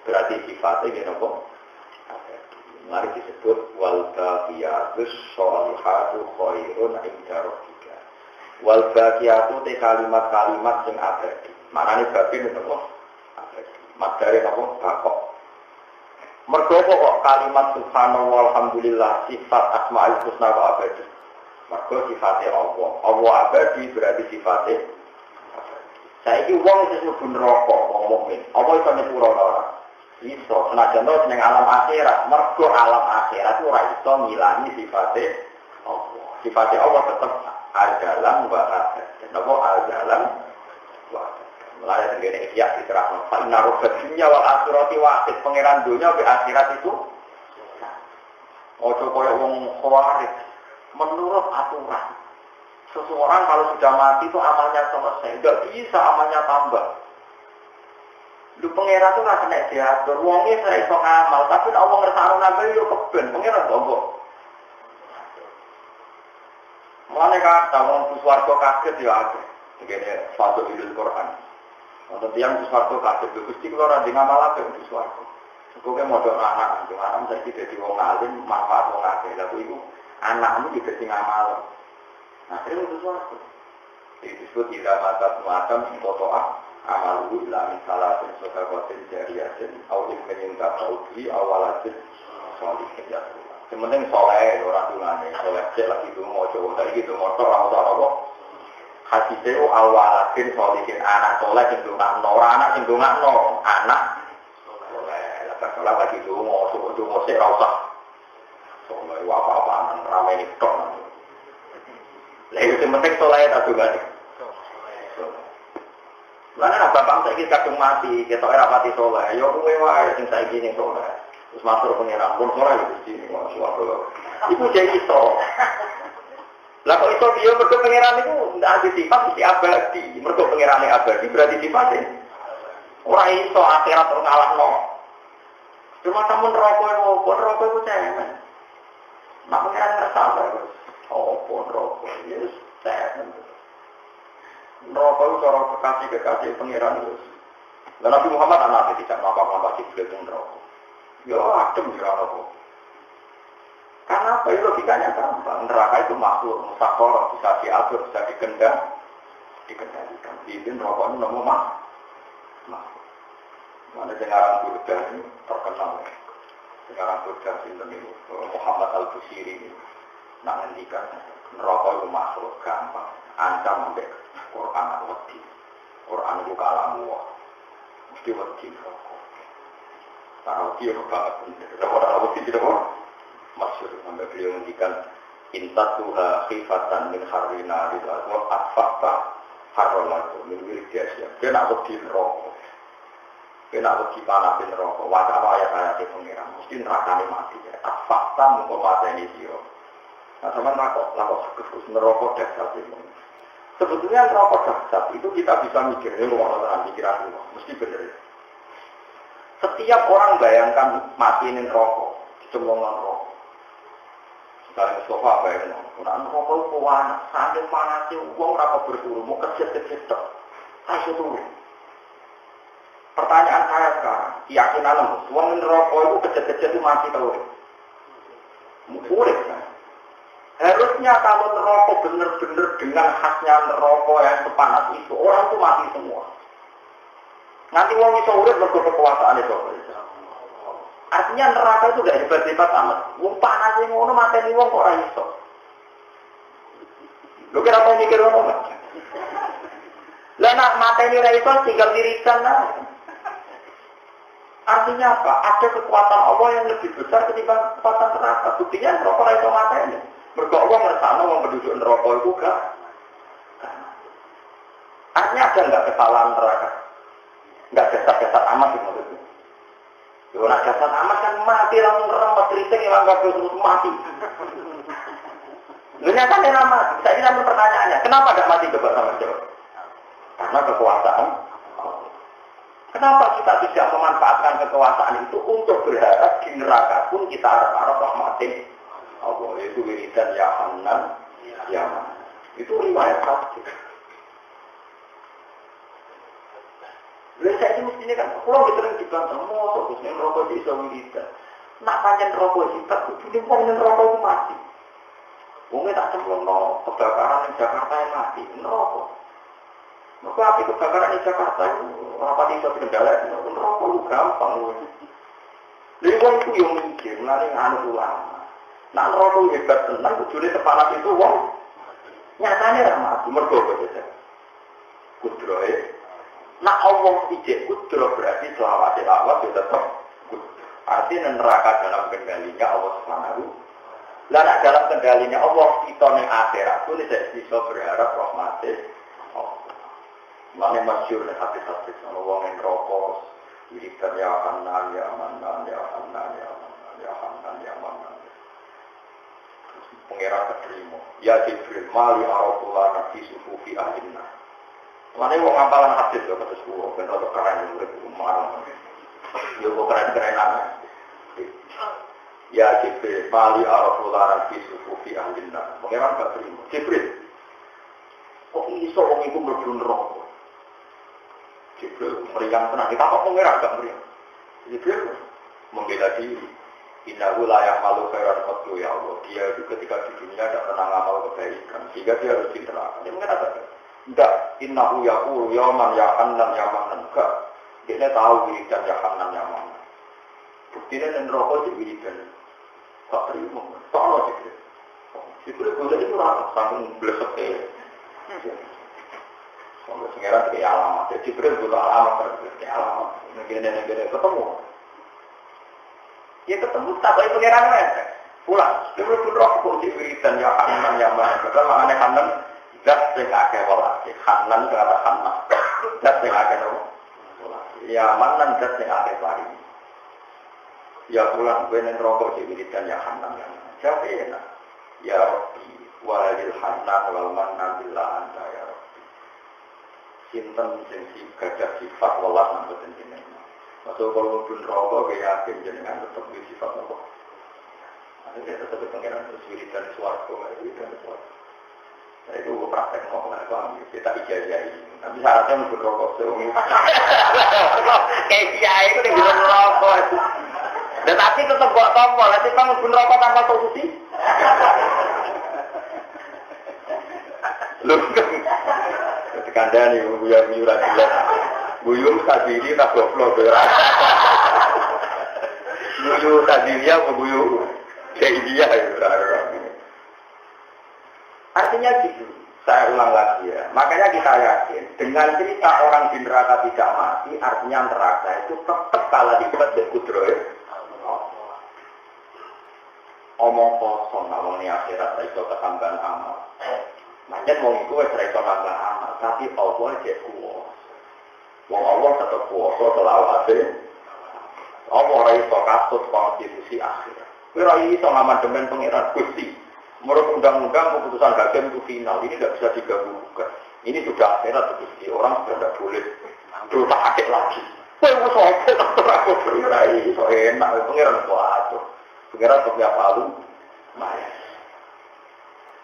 berarti sifatnya gini apa? Abadi. Mari disebut wal baqiyatus sholihatu khairun inda rabbika. Wal baqiyatu te kalimat-kalimat sing abadi. Maknane babi itu apa? Abadi. Materi apa? Bakok. Mergo kok kalimat subhanallah walhamdulillah sifat asmaul husna kok abadi. Mergo sifate Allah. Allah abadi berarti sifate abadi. Saiki wong sing mlebu neraka wong mukmin, apa iso nyepuro ora? Iso. Senajan to ning alam akhirat, mergo alam akhirat ora iso ngilangi sifate Allah. Sifate Allah tetep ajalan wa abad. Napa ajalan wa abad. Mulai tengene ihya diterangno fa inna rabbanya wal akhirati wahid pangeran dunya be akhirat itu ojo koyo wong khawarij menurut aturan seseorang kalau sudah mati itu amalnya selesai enggak bisa amalnya tambah lu pangeran itu ora kena diatur wonge ora iso ngamal tapi Allah ngersakno nambah yo keben pangeran kok mulane kata wong swarga kaget ya akeh ngene fatu ilul Quran. Untuk yang sesuatu kaget, Gusti kalau ada ngamal apa yang sesuatu. Sebagai modal anak, anak saya tidak di wong alim, manfaat wong akeh. Lalu itu anakmu juga di ngamal. Nah, itu sesuatu. Jadi disebut tidak matat muatam intotoah amalu ilamin salatin sokakotin jariyatin awil menyingkap saudri awalatin solihin jatuh. Sementing soleh, orang tunane soleh, cek lagi itu mau coba, tadi gitu motor, orang-orang hati saya awalatin solihin anak soleh cenderung orang anak cenderung anak soleh lepas soleh lagi itu mau sih rasa soleh apa-apaan ramai ini tok lagi itu penting soleh tak juga nih mana bapak saya kadung mati kita era pati soleh yo kowe wae sing saiki ning soleh Terus masuk pengiran pun ora itu sini masuk apa. Iku jadi iso. Lah kok iso dia mergo pengiran itu ndak ada sifat mesti abadi. Mergo pengirane abadi berarti sifatnya ora iso akhirat ora ngalahno. Cuma tamun rokok itu cemen. Mak pengiran ngersane terus. Apa rokok? Yes, cemen. Rokok itu cara kekasih pengiran itu. Dan Nabi Muhammad anak tidak apa-apa Jibril itu rokok. Ya adem ya rokok. Karena apa? Ya, logikanya gampang. Neraka itu makhluk, musakor, bisa diatur, bisa dikendalikan. Bikin rokok itu nomor makhluk. Mana dengaran Burda ini terkenal. Dengaran Burda ini Muhammad Al-Busiri ini. Nak ngendikan rokok itu makhluk gampang. Ancam sampai Quran wedi. Quran itu kalamu. Mesti wedi rokok. Tahu dia banget. Orang wedi tidak boleh. Masyur sampai beliau menghentikan intatuha khifatan min harina ridwa atfaqta harolatu min wirdiasya dia nak wedi rokok dia nak wedi panasin rokok wajah ayat-ayat di pengiran mesti nerakani mati atfaqta mengkomata ini siro nah sama lakok khusus nerokok dasar itu sebetulnya nerokok dasar itu kita bisa mikirnya ngomong-ngomong pikiran mesti benar setiap orang bayangkan mati ini rokok dicemplungkan rokok Kalau sofa apa ya? Orang rokok itu panas, sambil panasnya uang berapa berturun, mau kecil-kecil tak, kasih turun. Pertanyaan saya sekarang, keyakinan uang rokok itu kecil-kecil itu mati tahu? Boleh kan? Harusnya kalau rokok benar-benar dengan khasnya rokok yang sepanas itu, orang itu mati semua. Nanti uang bisa urip berkekuasaan itu. Artinya neraka itu tidak hebat-hebat amat. Wong panas yang ngono mateni wong kok ora iso. Lho kira apa mikir ngono? Lah nak mateni ora iso tinggal dirikan lah. Artinya apa? Ada kekuatan Allah yang lebih besar ketimbang kekuatan neraka. Buktinya neraka ora iso mateni. Mergo Allah ngersakno wong penduduk neraka itu gak. Artinya ada enggak kesalahan neraka? Enggak dasar-dasar amat maksudnya. Kalau nak jasad amat kan mati langsung remet kritik yang anggap terus mati. Ternyata dia mati. Saya kira pertanyaannya, kenapa tidak mati coba sama jawab? Karena kekuasaan. Kenapa kita tidak memanfaatkan kekuasaan itu untuk berharap di neraka pun kita harap rahmatin Allah itu wiridan ya Hanan ya Hanan. Itu riwayat hadis. Saya ini mestinya kan, kalau kita sering dibantah, mau terus yang rokok bisa wiridan. Nak panjang rokok sih, tapi ini panjang rokok itu mati. Mungkin tak cemplung kebakaran di Jakarta yang mati, rokok. Maka api kebakaran di Jakarta itu, rapat itu kendala, rokok itu gampang. Jadi orang itu yang mikir, nanti anu ulama. Nak rokok hebat tenang, tujuannya sepanas itu, wong nyatanya mati, mergowo saja. Kudroy. Nah Allah ijek kudro berarti selawat Allah itu tetap artinya neraka dalam kendalinya Allah Subhanahu. Lah dalam kendalinya Allah kita ning akhirat itu tidak bisa berharap rahmate Allah. Mane masyhur nek hadis-hadis ana wong ing neraka wiridan ya Hanan ya Manan ya Hanan ya Manan ya Hanan ya Manan. Pengira keterima. Ya Jibril mali arafullah nabi sufufi ahlina. Mana wong ngapalan hadis yo kados kulo ben ora keren urip umar. Yo kok keren-kerenan. Ya Jibril, Mali Arafularan fi sufufi ahlina. Pengeran gak terima. Jibril, kok iso wong iku mlebu neraka? Jibril meriang tenang. Kita kok pengeran gak meriang? Jibril membela diri. Innahu la ya'malu khairan qatlu ya Allah. Dia itu ketika di dunia tidak pernah ngamal kebaikan. Sehingga dia harus di neraka. Dia mengatakan, enggak, innahu yaqulu yauman ya Hanan ya Manan. Enggak. Dia tahu wiridan ya Hanan ya Manan. Buktinya dan rokok di wiridan. Tak terima. Tak ada Jibril. Jibril itu rata. Sambil blesek. Sampai sengeran kayak alamat. Jibril butuh alamat. Kayak alamat. Negara-negara ketemu. Ya ketemu tak baik pengeran mereka. Pulang. Dia pun rokok di wiridan ya Hanan ya Manan. Padahal maknanya Hanan. Dat sing akeh walase, Hanan kata Hanan. Dat sing akeh walase. Ya Manan dat sing akeh pari. Ya pulang gue neng rokok di wiridan ya Hanan ya. Siapa enak? Ya Rabbi, walil Hanan wal mannan billah anta ya Rabbi. Sinten sing gajah sifat welas nang boten jenengan. Masuk kalau pun rokok gue yakin jenengan tetap di sifat apa? Ada tetap pengiran wiridan swarga, wiridan swarga. Nah itu gue praktek mau nggak paham, kita ijazahi. Tapi syaratnya mesti rokok seumur. Kayak kiai itu dengan rokok. Dan tapi tetap buat tombol, nanti kamu pun rokok tanpa solusi. Lu ketika anda nih buyu rajin, buyu tadi tak goblok ya. Buyu tadi dia buyu kayak dia ya. Artinya gitu, saya ulang lagi ya. Makanya kita yakin dengan cerita orang di neraka tidak mati, artinya neraka itu tetap kalah dibuat dari kudroy. Omong kosong, ngomong ini akhirat iso ketambahan amal. Manjan mau iku wis iso tambah amal, tapi Allah cek kuwasa. Wong Allah tetep kuwasa selawase. Allah ora iso katut konstitusi akhirat. Kowe ora iso ngamandemen pengiran Gusti. Menurut undang-undang keputusan hakim itu final, ini tidak bisa digabungkan. Ini sudah akhirat, jadi orang sudah tidak boleh dosa akik lagi. Saya mau sobat, aku berurai, so enak, pengiran kuat, pengiran setiap palu,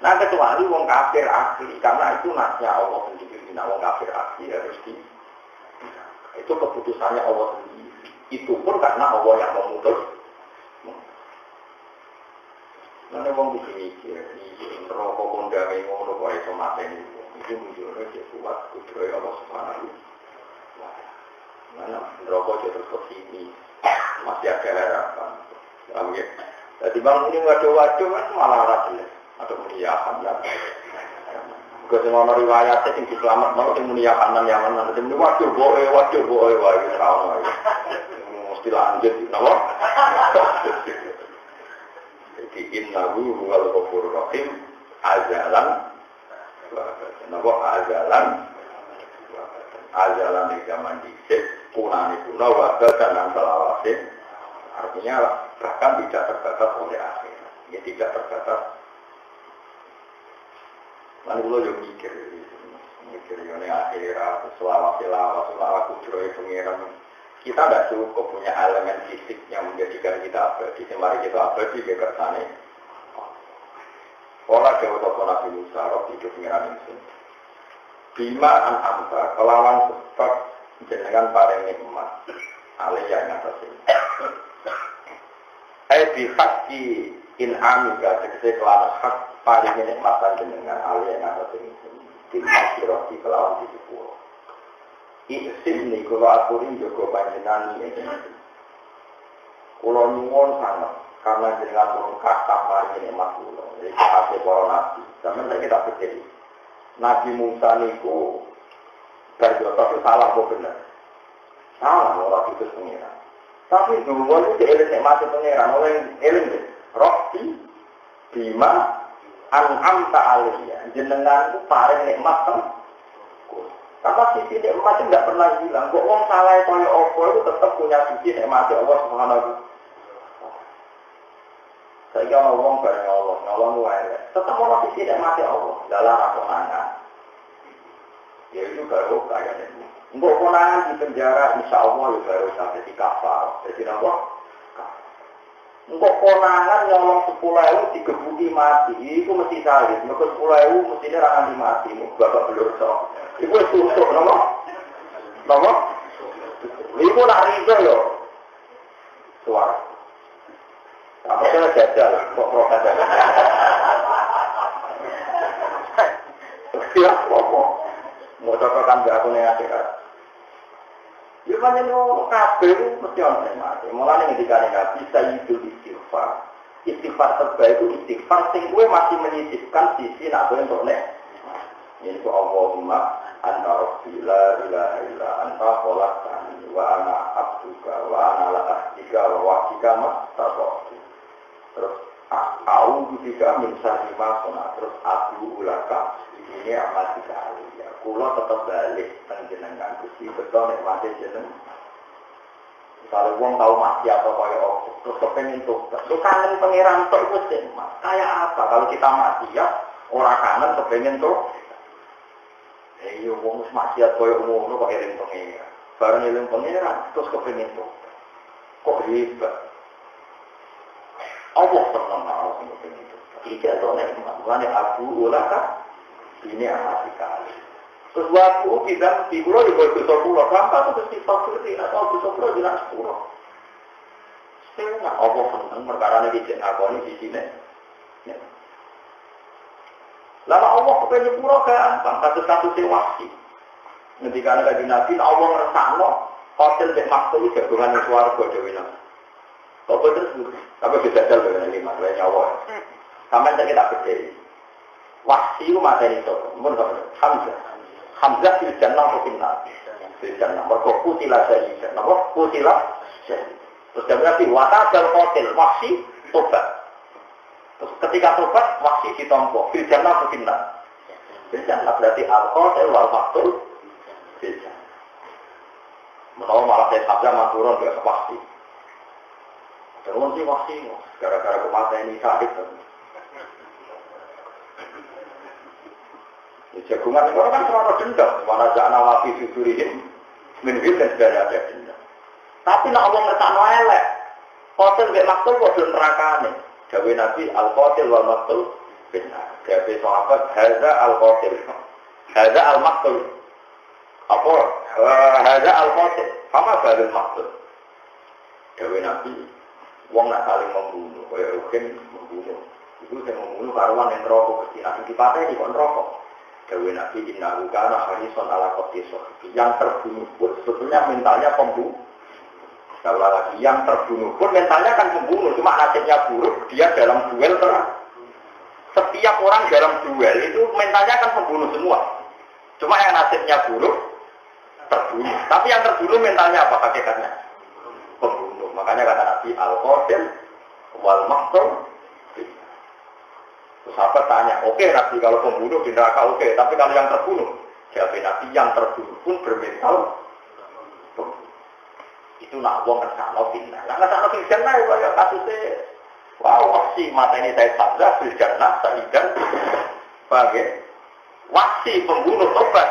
nah kecuali wong kafir asli, karena itu nasnya Allah sendiri. Nah wong kafir asli harus di, itu keputusannya Allah sendiri. Itu pun karena Allah yang memutus. Nanti orang bisa mikir, rokok kondangan ngono kok iso mateni itu munculnya dia kuat kudroy Allah Subhanahu wa ta'ala. Mana rokok dia terus kesini masih ada harapan. Paham ya? Jadi bang ini waduh-waduh kan malah rajin atau meniakan ya. Kalau semua riwayatnya yang selamat mau yang meniakan yang mana nanti waduh boy wah itu tahu lagi. Mesti lanjut, kenapa? Jadi innahu huwal ghafurur rahim azalan di zaman dhisik kunane kuna wadah dan selawase artinya bahkan tidak terbatas oleh akhir ya tidak terbatas lalu lo yo mikir ini akhirat selawase kudrohe pengiran. Kita tidak cukup punya elemen fisik yang menjadikan kita abadi. Mari kita abadi ke kersane. Olah dewa toko Nabi Musa, roh hidup pengiran insun. Bima an-amta, kelawan sebab jenengan paling nikmat. Aliyah yang atas ini. Bihaki in-amika, segera kelawan hak paling nikmatan jenengan. Aliyah yang atas ini. Bimaki roh di kelawan di sepuluh. Isim ni kalau aturin juga panjenengan ini. Kalau nyuwun sangat karena jenengan turun kata mari ini makhluk. Jadi kasih para nabi. Zaman kita pikir Nabi Musa niku berdosa itu salah apa benar? Salah orang itu pengiran. Tapi dulu itu eling mati pengiran oleh eling deh. Roti bima an'am ta'aliyah. Jenengan itu paling nikmat kan? Karena sisi nikmat itu tidak pernah hilang. Kok orang salah itu ya Allah itu tetap punya sisi nikmat Allah Subhanahu wa ta'ala. Saya kira orang bareng Allah itu tetap orang sisi nikmat Allah dalam konangan. Ya itu baru kayak ini. Untuk konangan di penjara, insya Allah ya baru sampai di kafar. Jadi apa? Untuk konangan yang orang 10.000 digebuki mati, itu mesti salib. Mereka 10.000 mestinya rangan mati. Bapak belum sok. Ibu tutup, nama? Ibu nak riba yo. Suara. Apa saya jajal, kok protes. Ya, apa? Mau cocokan be aku ning akhirat. Ya pancen kabeh mesti ono mati. Mulane ngendikane Nabi sayyidul istighfar. Istighfar terbaik itu istighfar sing kowe masih menyisipkan sisi nak kowe entuk nek. Ini ku Allahumma anta rabbi la ilaha illa anta khalaqtani wa ana abduka wa ana la ahdika wa wahika mastaqatu. Terus a'udzu bika min syarri ma sana'tu. Terus aku ulaka ini amat sekali ya. Kula tetap balik panjenengan Gusti beto nek mate jeneng. Kalau wong tahu mati atau kaya apa, terus kepengen tuh, terus kangen pangeran tuh itu mas. Kayak apa? Kalau kita mati ya, orang kangen kepengen tuh. Yo wong maksiat kaya umum kok eling pangeran. Bareng eling pangeran terus kepengen tuh. Kok hebat? Allah senang Allah sing kepengen tuh. Tidak tahu nek maknane aku ulaka ini amat sekali. Terus waktu kita di pulau di bawah besar pulau, kenapa terus kita seperti atau besar pulau bilang sepuluh? Saya Allah senang perkara ini di aku ini di sini. Lama Allah kepengen pulau gampang, kasus-kasus sewasi. Ketika ada di Nabi, Allah ngerasakno hotel di Maktul itu jagungan suarga Dewi Nabi. Kok betul? Tapi bisa jalan dengan lima, lainnya Allah. Sampai kita berdiri. Wasi itu mata itu, menurut Hamzah fil jannah wa fil nar. Fil jannah mergo kutilah sayyid. Napa kutilah sayyid. Terus dia berarti watajal qatil wahsi tobat. Terus ketika tobat wahsi ditompo fil jannah wa fil nar. Fil jannah berarti al-qatil wal maqtul fil jannah. Menawa malah saya sabda maturun ke wahsi. Terus si wahsi gara-gara kematian ini syahid. Jagungan itu kan cuma dendam, mana jangan nawafi sudurihim, minhil dan segala ada dendam. Tapi nak Allah ngertakno elek, kotil gak maktul kode nerakane. Dawe Nabi al-kotil wal maktul benar. Dawe sahabat haza al-kotil, haza al-maktul. Apa? Haza al-kotil, sama balil maktul. Dawe Nabi, wong nak saling membunuh, kaya rugen membunuh. Itu yang membunuh karuan yang rokok kecil, asing dipatah di kon rokok. Dawe Nabi inna ukana harison ala koti sohiki. Yang terbunuh pun sebetulnya mentalnya pembunuh. Kalau lagi yang terbunuh pun mentalnya kan pembunuh. Cuma nasibnya buruk, dia dalam duel terang. Setiap orang dalam duel itu mentalnya kan pembunuh semua. Cuma yang nasibnya buruk, terbunuh. Tapi yang terbunuh mentalnya apa hakikatnya? Pembunuh. Makanya kata Nabi al-Qatil wal maqtul. Sahabat tanya, oke Nabi kalau pembunuh di neraka oke, tapi kalau yang terbunuh, jawab Nabi yang terbunuh pun bermental. Itu nak wong ngersakno fitnah. Lah ngersakno fitnah ya kasusnya, wow waksi mata ini saya sabda fitnah saidan sebagai waksi pembunuh tobat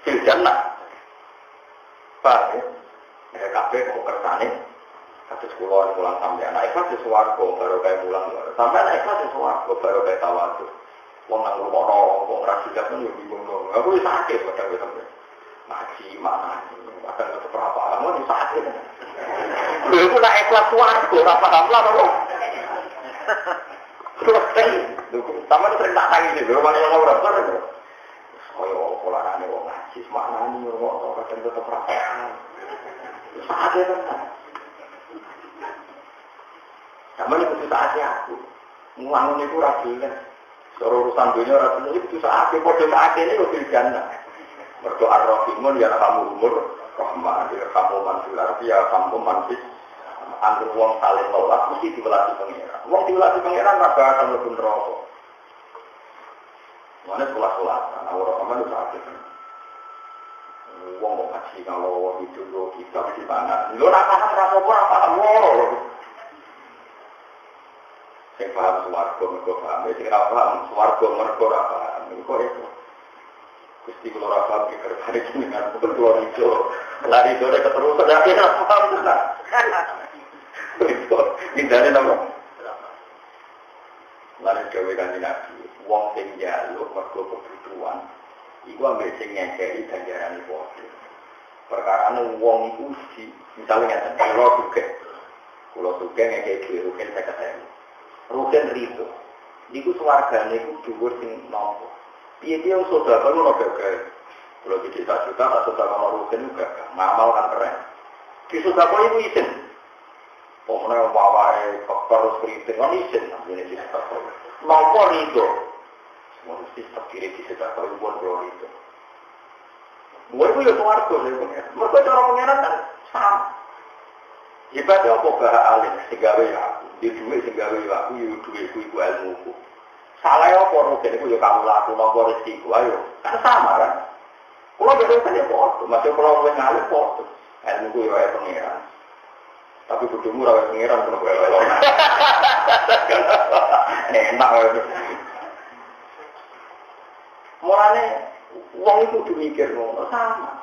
fitnah. Baik, ya kabeh kok kersane. Kasus pulau yang pulang sampai anak ikhlas di suwargo baru kayak pulang sampai anak ikhlas di suwargo baru kayak tawadu. Wong nang rumah orang, wong rasidah pun lebih bingung. Aku sakit kadang gue sampai ngaji mana ini, bahkan ke berapa kamu di sakit. Lu itu nak ikhlas suwargo, apa hamlah dong? Sama itu sering tak tanya sih, rumah yang orang berapa? Oh pola ane wong ngaji mana nih wong kadang ke berapa? Sakit kan? Sama ini butuh saatnya aku. Nguangun itu ragilan. Soal urusan dunia ragilan itu butuh saatnya. Pada saatnya ini lebih jana. Berdoa rohimun ya kamu umur. Rahman ya kamu manfil arti ya kamu manfil. Anggur uang saling nolak mesti dibelatih pengeran. Uang dibelatih pengeran raga akan lebih rokok. Mana sekolah-sekolah. Nah orang-orang itu sakit. Uang mau kasih kalau itu kita di mana. Lo nak paham rasa-rasa woro. Yang paham suwargo mergo paham, yang tidak paham suwargo mergo paham. Kok itu? Gusti kula ora paham iki kerbane jenengan ketua itu. Lari dore keterusan tapi ora paham tenan. Itu indane napa? Lari gawe kanthi Nabi, wong sing njaluk mergo kebutuhan iku ambek sing ngekeki ganjarane padha. Perkarane wong iku misalnya ngeten, kula sugih ngekeki rugen 50.000. Rugen ribu, niku swargane iku dhuwur sing nampa. Piye-piye saudara kalau ora gagal. Kalau di desa juta, tak saudara kalau rugen juga ngamal kan keren. Di saudara iku isin. Pokoknya wawahe terus kritik kan isin namanya di saudara. Nampa ribu. Semua mesti terkiri di saudara iku pun ribu. Buat itu ya swarga ya. Mereka cara pengenan kan sama. Ibadah apa gak alim segawe aku. Di duit sehingga aku yo duitku iku ilmuku. Salah apa rugen iku yo kamu laku nopo rezekiku ayo. Kan sama kan. Kulo betul kan ya foto, masih kulo ngalir foto. Ilmu ku ya pengiran. Tapi bodohmu ora pengiran kono kowe. Enak wae. Mulane wong iku kudu mikir ngono sama.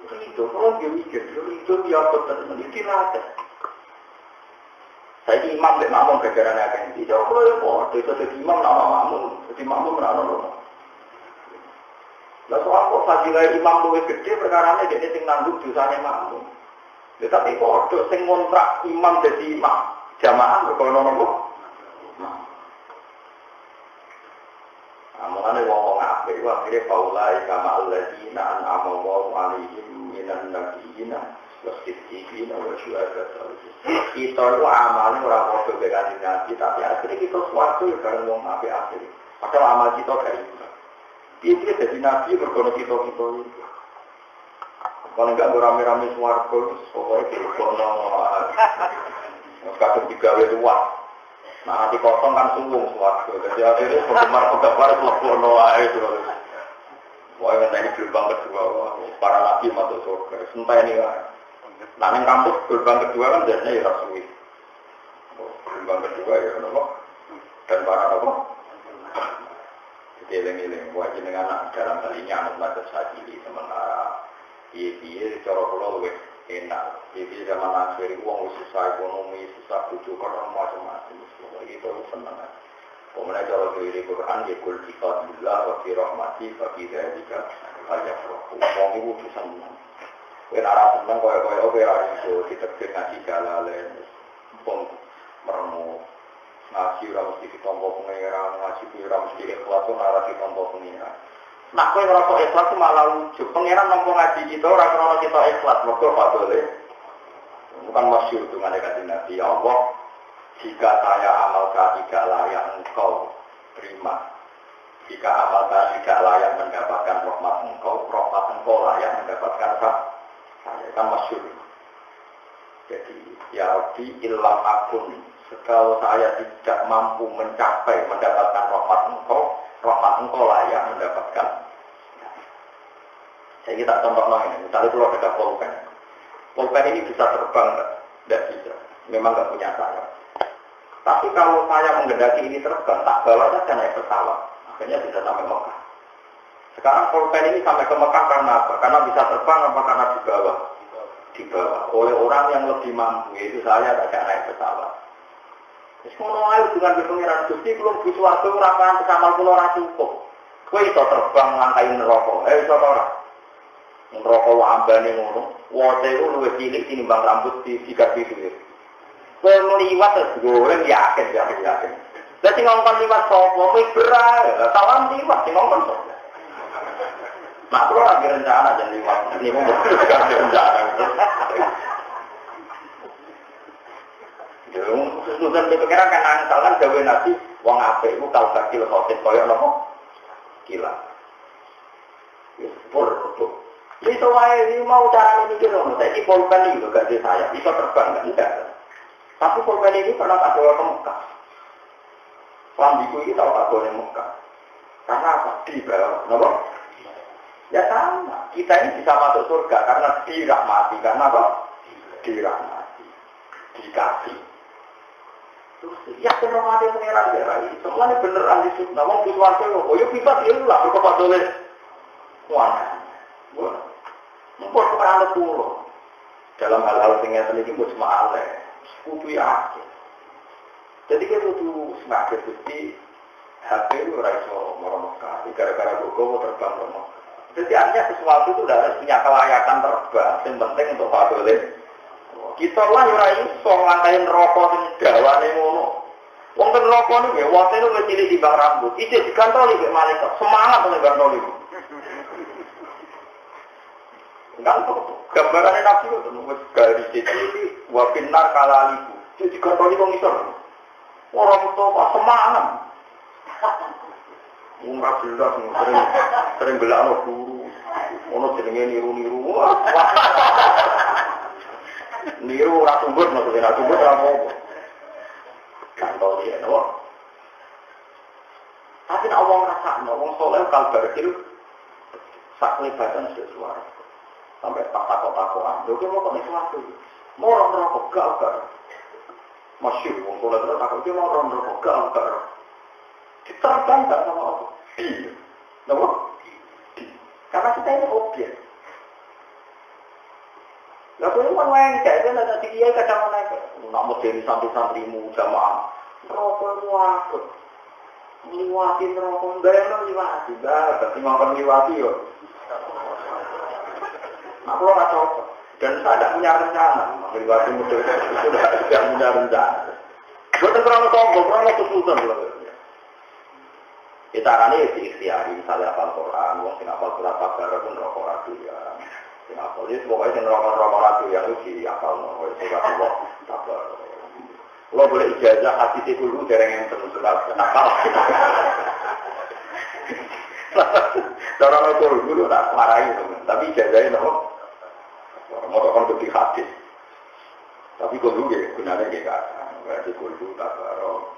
Itu kalau dia mikir, itu dia betul menjadi rata. Saya imam dek makmum kejaran akan di jauh kalau yang mau, itu jadi imam nama makmum, jadi makmum nama nama. Lalu soal kok fadilah imam lebih gede perkara ini dia sing nanggung dosanya makmum. Tetapi kok ada sing ngontrak imam jadi imam jamaah berkono nama. Mulane wong apik wae akhire paulai kama alladzina an'ama Allahu 'alaihim minan nabiyina was-siddiqina wa syuhada'a. Kita itu amale ora padha karo nabi, tapi akhire kita suatu ya bareng wong apik-apik. Padahal amal kita gak iso. Piye dadi nabi berkono kita itu. Kalau enggak rame-rame swarga, pokoke kono. Kadung digawe luas. Nah, hati kosong kan sungguh suatu. Jadi akhirnya penggemar melepuh wae itu. Wah, ini gerbang kedua, para nabi masuk surga. Sumpah ini kan. Nah, yang kampus gerbang kedua kan jadinya ya rasui. Gerbang kedua ya apa? Dan para apa? Jadi eling-eling. Wah, jenengan anak dalam hal ini anak macam sajili sementara iya cara pulau lebih enak. Jadi zaman akhir uang susah ekonomi, susah bujuk orang macam-macam. Itu senang. Kemudian cara diri Quran ya kul kitabullah wa fi rahmati fa fi dzalika falyafrahu. Wong iku seneng. Kowe ora seneng koyo-koyo ora iso ditektir ngaji jalalen. Wong meremu ngaji ora mesti ditampa pengeran, ngaji ora mesti ikhlas ora ditampa pengeran. Nak kowe ora kok ikhlas malah lucu. Pengeran nampa ngaji kita ora krono kita ikhlas, mergo fadole. Bukan masyhur dengan kanjeng Nabi Allah. Jika saya amalkan tidak layak engkau terima. Jika amalkan tidak layak mendapatkan rahmat engkau layak mendapatkan saya kan masyhur. Jadi ya Rabbi illam akun kalau saya tidak mampu mencapai mendapatkan rahmat engkau layak mendapatkan. Saya kita contoh ini, misalnya kalau ada pulpen ini bisa terbang tidak bisa, memang nggak punya sayap. Tapi kalau saya menghendaki ini terbang, tak bawa saja naik pesawat. Akhirnya bisa sampai Mekah. Sekarang pulpen ini sampai ke Mekah karena apa? Karena bisa terbang apa karena dibawa oleh orang yang lebih mampu. Yaitu saya tidak naik pesawat. Terus ngono ae dengan pengiran Gusti belum butuh waktu rakan pesawat kula ora cukup. Kowe iso terbang ngangkai neraka. Iso ora? Neraka wae ambane ngono. Wote ku luwih cilik tinimbang rambut disikat itu. Kowe liwat terus goreng yakin. Lah sing ngongkon liwat sapa? Kowe berat, tawang liwat sing ngongkon sapa? Nah, kalau lagi rencana jadi liwat, ini mau berjalan rencana. Jadi, susun di pikiran kan angkal kan gawe nasi, wong apik iku kalau sakil khotin koyo napa? Gila. Wis pur. Itu wae mau cara mikir ngono, saiki pulpen iki lho gak saya, iso terbang kan enggak. Tapi pulpen ini pernah tak bawa ke Mekah. Lambiku ini tahu tak bawa ke Mekah. Karena apa? Di bawah, kenapa? Ya sama. Kita ini bisa masuk surga karena dirahmati. Karena apa? Dirahmati. Dikasih. Terus, ya dirahmati pengeran ya. Semuanya beneran di surga. Ngomong di suarga, oh yuk bisa diulah. Berkepat oleh warna. Mumpur keperangan turun. Dalam hal-hal yang terjadi itu cuma aleh. Kudu yakin. Jadi kita kudu semakin bukti HP itu raiso Mekah. Gara-gara gogo terbang ke Mekah. Jadi artinya sesuatu itu harus punya kelayakan terbang. Yang penting untuk fadole. Kita lah raiso ngangkain rokok sing dawane ngono. Wong ten rokok niku ya wate itu kecil di bang rambut. Itu digantoli ke malaikat. Semangat oleh gantoli. Kan gambarannya Nabi itu nunggu garis itu wabinar kalaliku. Jadi gantoli kok ngisor. Orang tua semangat. Umrah jelas sering belakang guru. Ono jenenge niru-niru. Niru ora tumbut maksudnya tumbut ora apa. Kantol ya no. Tapi nek wong rasakno, wong saleh kalbar iki sak lebatan sesuatu. Sampai takut-takutan. Lho kok mau sesuatu. Mau orang rokok gak. Masyur wong kula terus takut ki mau orang rokok gak. Diterbang gak sama apa? Iya. Napa? Karena kita ini objek. Lah kowe mau ngengkek kan ada kiai kadang naik. Nak modeli santri-santrimu jamaah. Rokok waktu. Liwati rokok bareng liwati. Berarti mau liwati yo. Aku nggak cocok. Dan saya tidak punya rencana. Liwati model sudah tidak punya rencana. Bukan terlalu sombong, terlalu kesulitan. Kita akan ini diikhtiari, misalnya hafal Quran, wong sing hafal surat Al-Baqarah pun rokok ratu ya. Sing hafal itu pokoknya sing rokok ratu ya itu hafal surat Al-Baqarah. Lo boleh ijazah hati dulu dereng yang surat nakal. Cara lo dulu nak marahin, tapi ijazahnya nopo. Mau kon bukti hadis. Tapi kok dulu ya gunanya kayak kata, berarti kudu tak baru.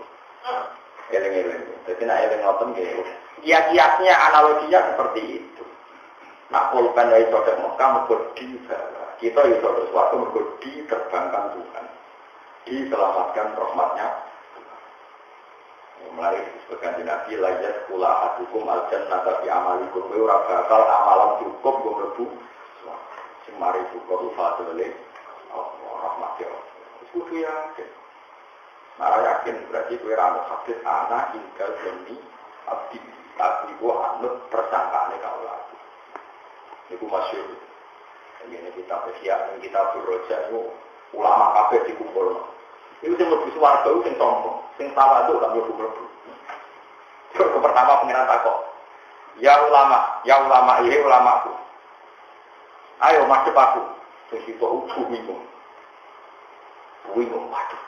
Eleng-eleng. Jadi nak eleng ngoten gitu. Kiat-kiatnya analoginya seperti itu. Nak pulpen dari saudara Mekah mergodi kita itu sesuatu mergodi terbangkan Tuhan, diselamatkan rahmatnya. Mulai disebutkan di Nabi layat kula adukum al-jannah tapi amalikum ora bakal amalan cukup gue mlebu. Semari cukup fadlile Allah rahmatnya. Kudu yakin. Nah yakin berarti kowe ra ana hadis ana ingkal demi abdi. Tapi gua anut persangkaane kaula. Niku masyhur. Ini kita persiapan kita beroja itu ulama kabeh dikumpul. Itu sing mlebu swarga sing sombong, sing tawadhu tak mlebu-mlebu. Yang pertama pengiran takok. Ya ulama ini ulamaku. Ayo madhep aku. Sing sitok bingung. Bingung waduh.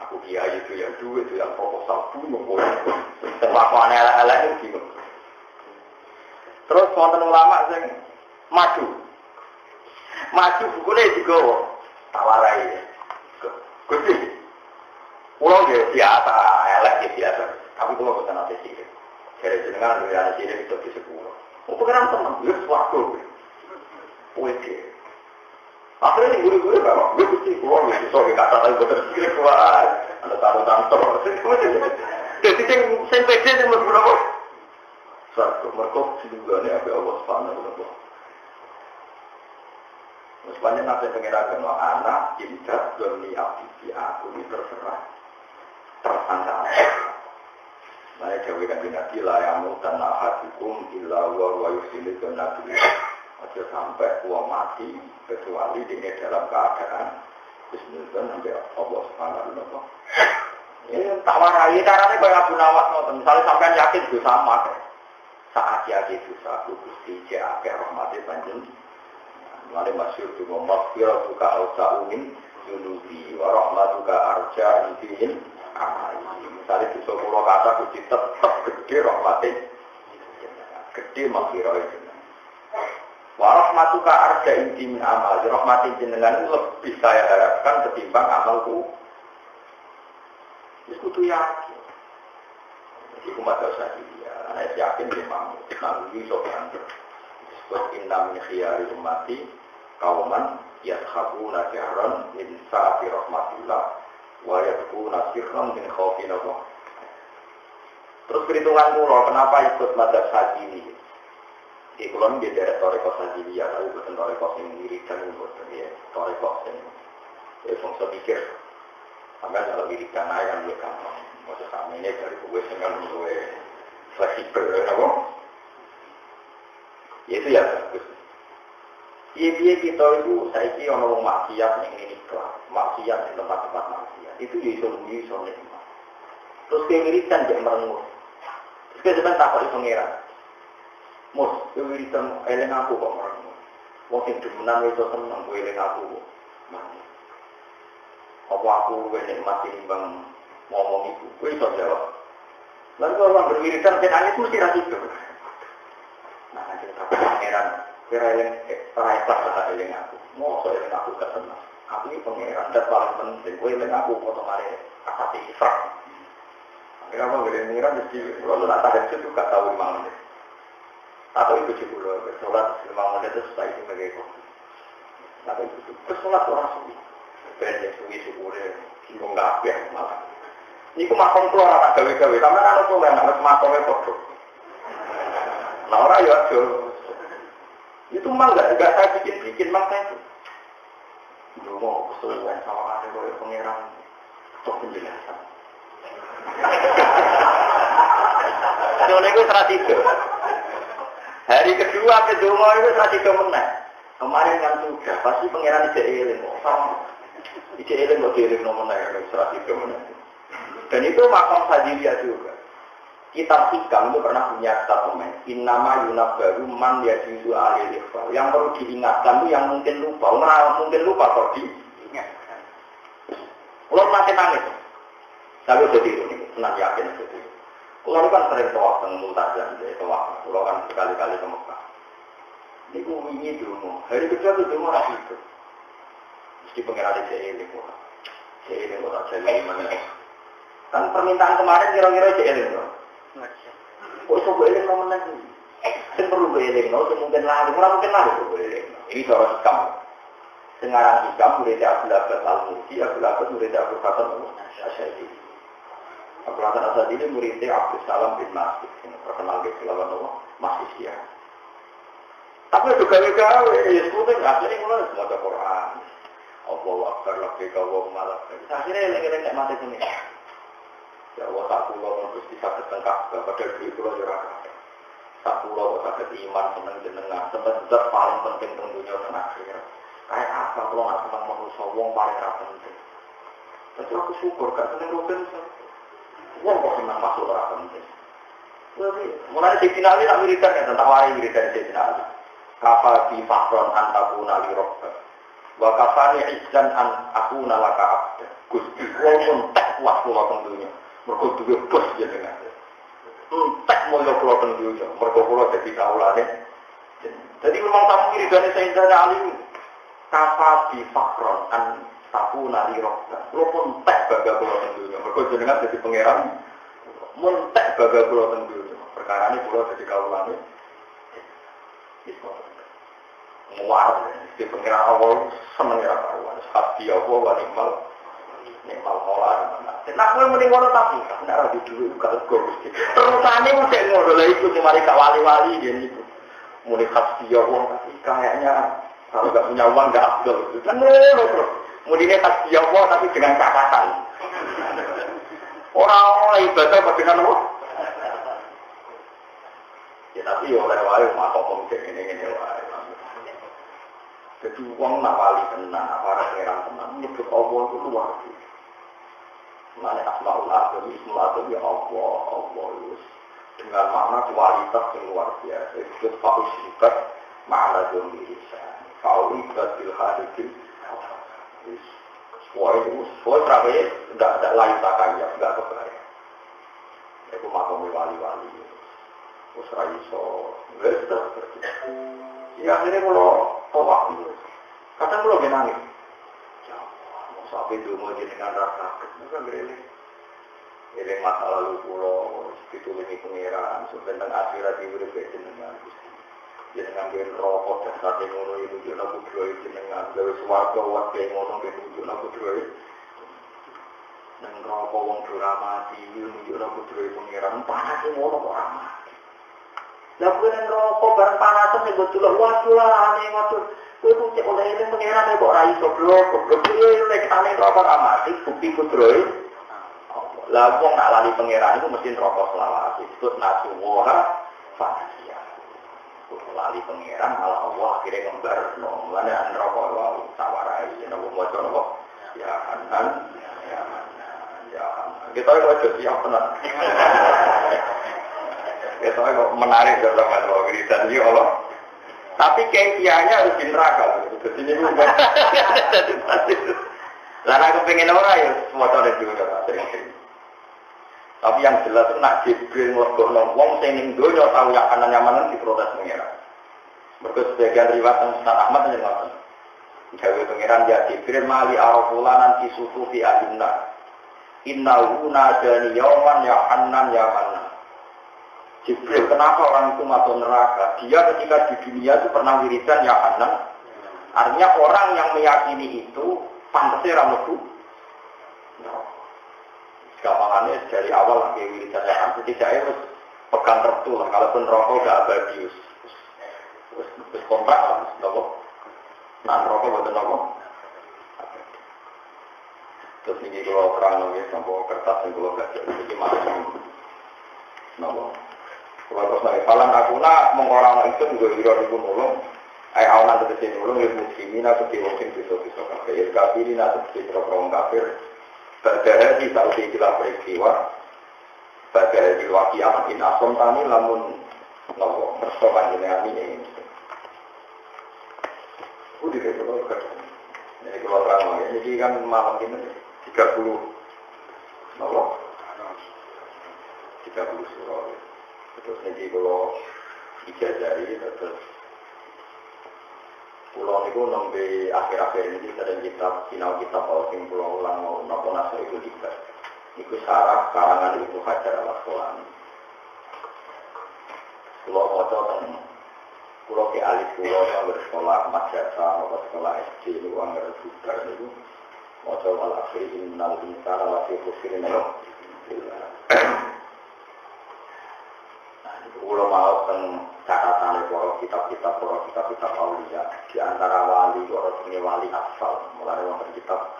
Aku kiai itu yang duit, itu yang proposal bingung. Terlakuan elek-elek itu bingung. Terus wonten ulama sing maju bukunya digawa tawarai. Gusti. Pulau dia biasa, elek dia biasa. Tapi kalau bukan nanti sirik. Dari jenengan dari anak sirik itu di 10. Mau pengeran tenang, dia suatu. Oke. Akhirnya ini guru-guru memang, gue kucing keluar, gue sorry kata lagi gue tersirik keluar. Ada taruh-taruh. Jadi yang PD itu berapa? Satu, mereka juga nih, apa Allah subhanahu wa ta'ala. Sebenarnya nanti pengirakan anak, cinta, demi abdi aku ini terserah. Tersangka. Saya jawabkan di Nabi lah yang mutan ahadikum illa wa yusili ke Nabi. Aja sampai uang mati kecuali dia dalam keadaan bismillah sampai Allah subhanahu wa ta'ala. Ini tak warai caranya kayak Abu Nawas ngoten. Misalnya sampean yakin itu sama kan. Saat yakin itu satu Gusti Jake rahmati panjen. Mulai masyhur juga maghfirah suka al-sa'umin junubi wa rahmatuka arja intihin amali. Misalnya di sepuluh kata Gusti tetap gede rahmati. Gede maghfirah itu. Wa rahmatuka arja intihin amali. Rahmati jenengan lebih saya harapkan ketimbang amalku. Itu kudu yakin. Jadi umat dosa dia. Saya yakin dia mampu. Nanti sopan. Disebut inna min khiyari umati kauman yadhabuna jahran min sa'ati rahmatillah wa yadhabuna sirran min khawfin Allah. Terus perhitungan mula kenapa ikut mazhab Sajili? Di kulon dia dari Toreko Sajili ya, tapi bukan Toreko yang wiridan bukan ya, Toreko yang fungsi pikir. Sampai kalau wiridan aja kan dia gampang. Maksud kami ini dari gue dengan gue fleksibel, apa? Ya itu ya bagus. Iya kita itu saya kira orang maksiat yang ini kelas, maksiat di tempat-tempat maksiat itu iso nikmat. Terus kewiritan dia merengut. Terus kita takut itu pengiran. Mus, kewiritan eling aku kok merengut. Mungkin demenan itu seneng gue eling aku. Mati. Apa aku gue nikmati bang ngomong itu, gue iso jawab. Lalu kalau orang berwiritan dan angin mesti rasik. Nah, kita takut pengiran. Kira yang ikhlas kata eling aku, mau soal eling aku gak tenang. Aku ini pengiran dan paling penting. Gue eling aku potongan kata ikhlas. Akhirnya apa gue pengiran mesti kalau nak tahan itu gak tahu 5 menit. Atau itu 70 sholat 5 menit itu supaya itu sebagai kopi. Tapi itu kesolat orang suwi. Ben suwi syukure bingung kabeh malah. Niku makom kula ora tak gawe-gawe, sampeyan ana kok nek makome padha. Lah ora ya aja. Itu mah enggak saya bikin makanya itu. Dulu kesulitan sama ada oleh pangeran untuk penjelasan. Soalnya itu tradisi. Hari kedua itu tradisi menang. Kemarin kan sudah pasti pangeran ijek eling kok. Ijek eling kok dieling nomor menang tradisi menang. Dan itu makam sajiliyah juga. Kitab Hikam itu pernah punya statement innama yunabbaru man yajidu alil ikhfal. Yang perlu diingatkan itu yang mungkin lupa. Mungkin lupa kok diingatkan. Kalau masih nangis, tapi udah tiru nih, senang yakin itu. Kalau kan sering tawaf dengan Multazam, jadi tawaf. Kalau kan sekali-kali ke Mekah. Ini ini dulu. Hari kedua itu dulu masih itu. Mesti pengeran JL itu. JL itu tak jadi mana. Kan permintaan kemarin kira-kira JL itu. Kok iso boleh nomor lagi? Sing perlu boleh nomor, mungkin lari, mungkin kok boleh. Ini cara Hikam. Sengarang Hikam murid Abdul Abbas Al-Mursi, Abdul Abbas murid Abdul Hasan Al-Asyadi. Abdul Hasan Al-Asyadi ini murid Abdul Salam bin Masjid, yang terkenal di Sulawesi Tengah, Masjid. Tapi itu gawe-gawe, ya sebetulnya akhirnya mulai semua Quran. Allahu Akbar, Labbaik Allahumma Labbaik. Akhirnya eling-eling nek mati sini. Ya Allah, tak pulau terus bisa ketengkap, pada diri pulau jurang. Tak pulau sakit iman, seneng jenengan, sebetulnya paling penting tentunya dan akhir. Kayak apa kalau nggak senang manusia, wong paling penting. Tapi aku syukur, gak seneng rutin, wong kok senang masuk orang penting. Jadi, mulai di finali tak wiridan ya, tentang wari wiridan di finali. Kafati fakron antabuna li robba. Wa kafani izan an akuna laka abda. Gusti, wong pun tak puas pulau tentunya. Mereka juga bos jenengan. Tak mulai pulau tentunya. Mereka pulau jadi kaulane. Jadi memang tamu wiridan Sayyidina Ali. Kafati fakron an takuna li robba. Lo pun tak baga pulau tentunya. Mereka jenengan jadi pangeran. Muntek baga pulau tentunya. Perkara ini pulau jadi kaulane. Muar, di pengiran awal semengira kawan. Hati Allah wa nikmal molar. Nak kowe muni ngono tapi nek ora duwe gak lega Gusti. Terusane mesti ngono lha iku mari gak wali-wali yen iku. Muni hati Allah tapi kayaknya kalau gak punya uang gak afdol. Kan ngono terus. Mudine hati Allah tapi dengan catatan. Orang ibadah dengan apa? Ya tapi yo ora wae makom ngene-ngene wae. Jadi uang nak wali tenang, para pangeran tenang, nyebut Allah itu luar biasa. Mana asmaul azam, ismul azam ya Allah dengan makna kualitas yang luar biasa. Itu faul sifat, makna domirisan, faul ibadah bilhadidin. Semua terakhir tidak lain takanya, tidak kebayang. Itu makom wali-wali. Usraiso, nggak sudah seperti itu. Ya akhirnya kalau tawaf itu, kadang kalau nangis, ya mau sampai dulu jenengan rasa, bukan bereleh. Ini masa lalu pulau, itu ini pengiran, tentang akhirat itu berbeda dengan jenengan ben rokok dan sate ngono itu jenengan budroy jenengan, dari swarga wat kayak ngono ben jenengan budroy. Nang rokok wong duramati, jenengan budroy pengiran, panas ngono kok ramah. Lah kowe nang rokok bareng panasan nek betul waduh lah ane waduh kowe ku cek oleh ning pengeran kok ora iso blok nek ane rokok amati bukti putroe lah wong nak lali pengeran iku mesti rokok selawase disebut nasuha fanasia lali pengeran malah Allah akhirnya ngembarno mulane an rokok wae sawarai yen wong maca kok ya kan ya kita wajib siap tenan. Itu kok menarik dalam hal wiridan ini Allah. Tapi kayaknya harus di neraka. Jadi ini bukan. Lalu aku pengen orang ya semua tahu juga sering-sering. Tapi yang jelas nak Jibril ngorbankan wong sing ning donya tahu ya kanan nyamanan diprotes pengiran. Mergo sebagian riwayat tentang Ustaz Ahmad yang ngoten. Gawe pengiran ya Jibril mali arafulanan fi sufufi alinna. Innahu nadani yauman ya Hanan ya Hanan. Jibril, kenapa orang itu masuk neraka? Dia ketika di dunia itu pernah wiridan ya Hanan, Artinya orang yang meyakini itu pantasnya ra mlebu. Gampangannya dari awal lagi wiridan sehat, setidaknya harus pegang tertu lah. Kalaupun rokok gak abadi, terus kontrak lah, nopo. Nah rokok buatan nopo. Terus ini kalau terang lagi, sampai kertas yang kalau gak jadi, jadi masuk nopo. Kalau terus lagi, falan aku nak mengorang itu juga hiro itu nulung. Awalan tegesi nulung, ilmu muslimin atau diwongsin bisa-bisa kafir. Kafirin atau diwongsin kafir. Badai di tahu istilah peristiwa, badai di wakiah makin asom tani lamun nopo persoalan jenengan ini. Udah deh kalau kerja. Jadi kalau terang lagi, jadi kan malam ini 30 nopo 30 surah. Terus nanti kalau ijazari terus pulau itu nembe akhir-akhir ini sering kitab final kitab kalau sing pulau ulang mau nopo nasr itu juga. Iku sarah karangan itu Hajar al-Asqalani. Pulau moco teng pulau ke alif pulau yang bersekolah madrasah atau sekolah SD itu anggar budar itu moco wal akhir innal insana lafi khusrin. Pulau mau teng catatan para kitab-kitab aulia di antara wali orang ini wali asal mulai wonten kitab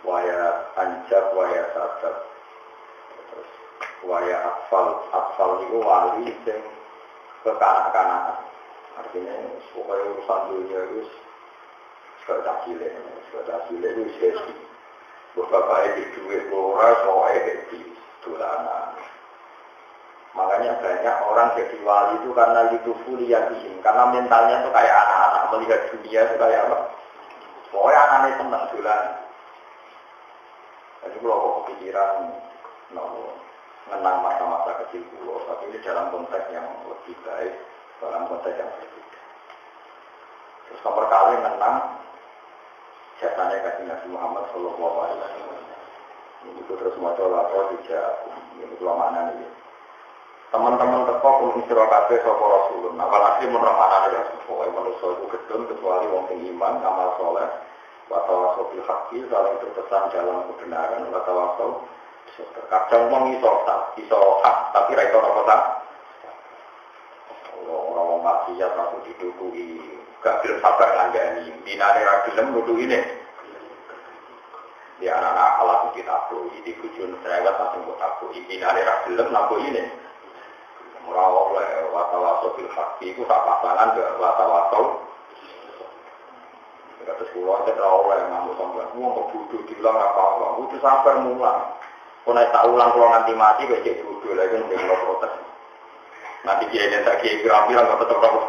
waya anjab waya sadab terus waya asal itu wali sing kekanak-kanakan artinya pokoknya urusan dunia itu sekedar cilik itu sesi beberapa di duit lora soalnya di dolanan. Makanya banyak orang jadi wali itu karena itu fuliyatihim, karena mentalnya itu kayak anak-anak melihat dunia itu kayak apa? Pokoknya anaknya senang jualan. Jadi kalau aku kepikiran, mengenang masa-masa kecil pulau, tapi ini dalam konteks yang lebih baik, dalam konteks yang berbeda. Terus nomor kali mengenang jasanya kasih Nabi Muhammad Sallallahu Alaihi Wasallam. Ini terus mau coba tidak, ini kelamanan ini. Teman-teman teko kumpul sira kabeh sapa Rasulullah. Apalagi mun ramanane ya pokoke manusa itu gedung kecuali wong sing iman, amal saleh, wa tawassul bil haqqi, saling berpesan dalam kebenaran, wa tawassul. Kadang wong iso hak tapi ra iso apa ta? Ora wong maksiat aku ditutuki, gak gelem sabar ngandani, dinane ra gelem nutuki ne. Ya anak-anak alat kita tuh, ini kujun serewat langsung buat aku, dinane ra gelem napa ini? Murah oleh watawaso bil haki itu tak pasangan ke watawaso. Kata sekolah kita oleh ngamuk sampai uang kebudu diulang apa-apa. Itu sampai mulang. Kalau tak ulang kalau nanti mati becek budu lagi dengan protes. Nanti dia ini tak kiai kira bilang kau tetap apa?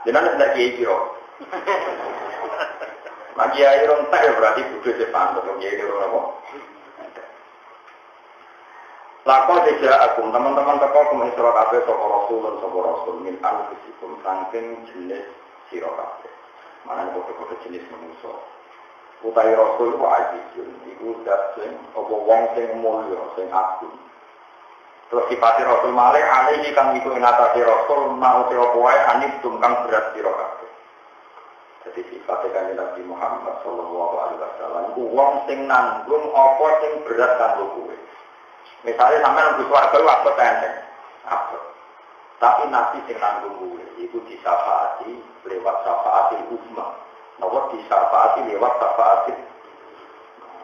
Jangan tidak kiai kira. Lagi air rontak ya berarti budu depan atau kiai kira apa? Lakon tidak agung, teman-teman teko kemen sira kabeh sapa rasul min anfusikum saking jenis sira kabeh. Manane kode-kode jenis manusa. Utawi rasul ku ajizun iku zat sing apa wong sing mulya sing agung. Terus sifat rasul malih alih kang iku ing atase rasul mau te apa wae anip kang berat sira kabeh. Jadi sifat kanjeng Nabi Muhammad sallallahu alaihi wasallam ku wong sing nanggung apa sing berat kanggo kowe. Misalnya sampai nunggu suarga itu apa tenteng? Apa? Tapi Nabi sing nanggung gue itu disafaati lewat safaatil uzma. Nomor disafaati lewat safaatil.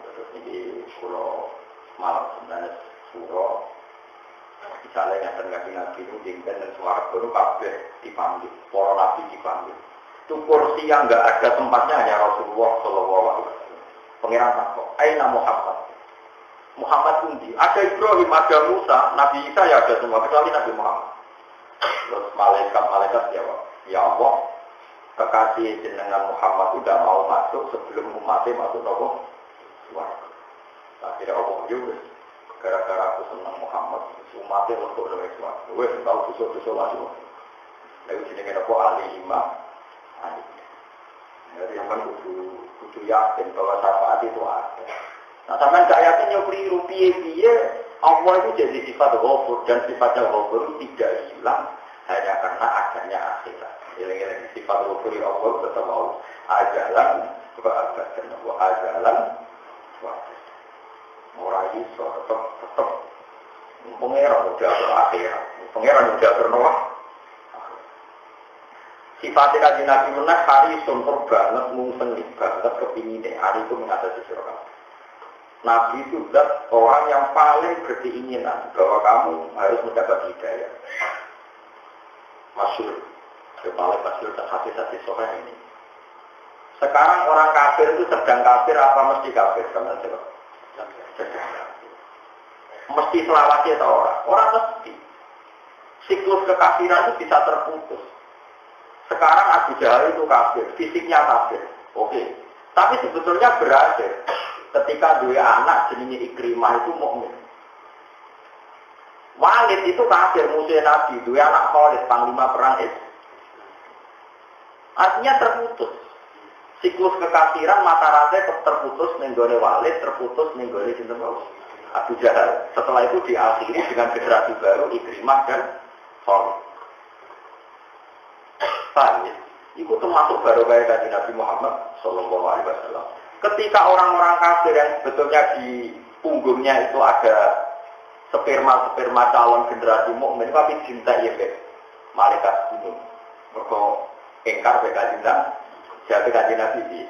Terus ini kalau malam sebenarnya surah misalnya yang terkait Nabi itu tinggal dan suarga itu kabeh dipanggil, para Nabi dipanggil. Itu kursi yang enggak ada tempatnya hanya Rasulullah Shallallahu Alaihi Wasallam. Pengiran takut, Aina Muhammad. Muhammad undi, ada Ibrahim, ada Musa, Nabi Isa ya ada semua, kecuali Nabi Muhammad. Terus malaikat jawab, ya Allah, kekasih jenengan Muhammad sudah mau masuk sebelum umatnya masuk nopo suarga. Akhirnya Allah juga, gara-gara aku senang Muhammad, umatnya masuk dalam suarga. Gue tahu dosa-dosa masuk. Lalu jenengan nopo ahli imam, ahli. Jadi yang kan kudu yakin bahwa syafaat itu ada. Nah, sampai gak yakin yang keliru piye-piye, Allah itu jadi sifat ghafur dan sifatnya ghafur tidak hilang hanya karena adanya akhirat. Eling-eling sifat wukuri Allah tetap mau ajalan wa abadan wa ajalan wa abadan. Ora iso tetep pengeran udah akhirat. Pengeran udah bernoa. Sifatnya kanjeng Nabi menak hari sumpur banget mungseng banget kepingine hari itu mengatasi sira. Nabi itu sudah orang yang paling berkeinginan bahwa kamu harus mendapat hidayah. Masyhur, paling masyhur dan hati-hati sore ini. Sekarang orang kafir itu sedang kafir apa mesti kafir sama siapa? Sedang kafir. Mesti selawasi atau orang? Orang mesti. Siklus kekafiran itu bisa terputus. Sekarang Abu Jahal itu kafir, fisiknya kafir. Oke. Tapi sebetulnya berakhir ketika dua anak jenenge Ikrimah itu mukmin. Walid itu kafir musuh Nabi, dua anak Khalid panglima perang itu. Artinya terputus. Siklus kekafiran mata rantai terputus ning gone Walid, terputus ning gone sinten Abu Jahal. Setelah itu diakhiri dengan generasi baru Ikrimah dan Khalid. Paham ya? Itu termasuk baru kayak kanjeng Nabi Muhammad Sallallahu Alaihi Wasallam. Ketika orang-orang kafir yang sebetulnya di punggungnya itu ada sperma calon generasi mukmin, tapi cinta ya malaikat gunung. Mereka engkar berkajian, jadi kanjeng Nabi di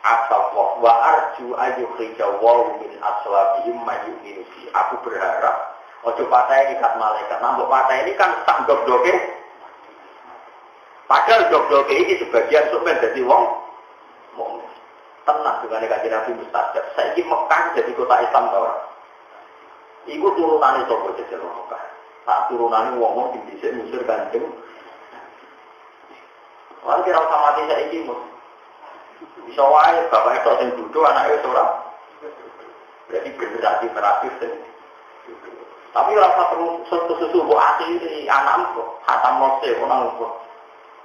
asal wa arju ayyukhrijawau min aslabihim mayyuminu fi. Aku berharap ojo patah ikat malaikat. Nambah patah ini kan tak dok-doke. Padahal dok-doke ini sebagian sok menjadi wong mukmin. Tenang dengan kanjeng Nabi mustajab. Saiki Mekah jadi kota Islam ta ora? Iku turunane sapa jejel Mekah. Tak turunane wong-wong sing dhisik musir Kanjeng. Wong kira usah mati saiki mus. Bisa wae bapak itu sing duduk anake ora. Berarti generasi terakhir sing. Tapi rasa perlu susu mbok akhiri anak kok khatam nose ono kok.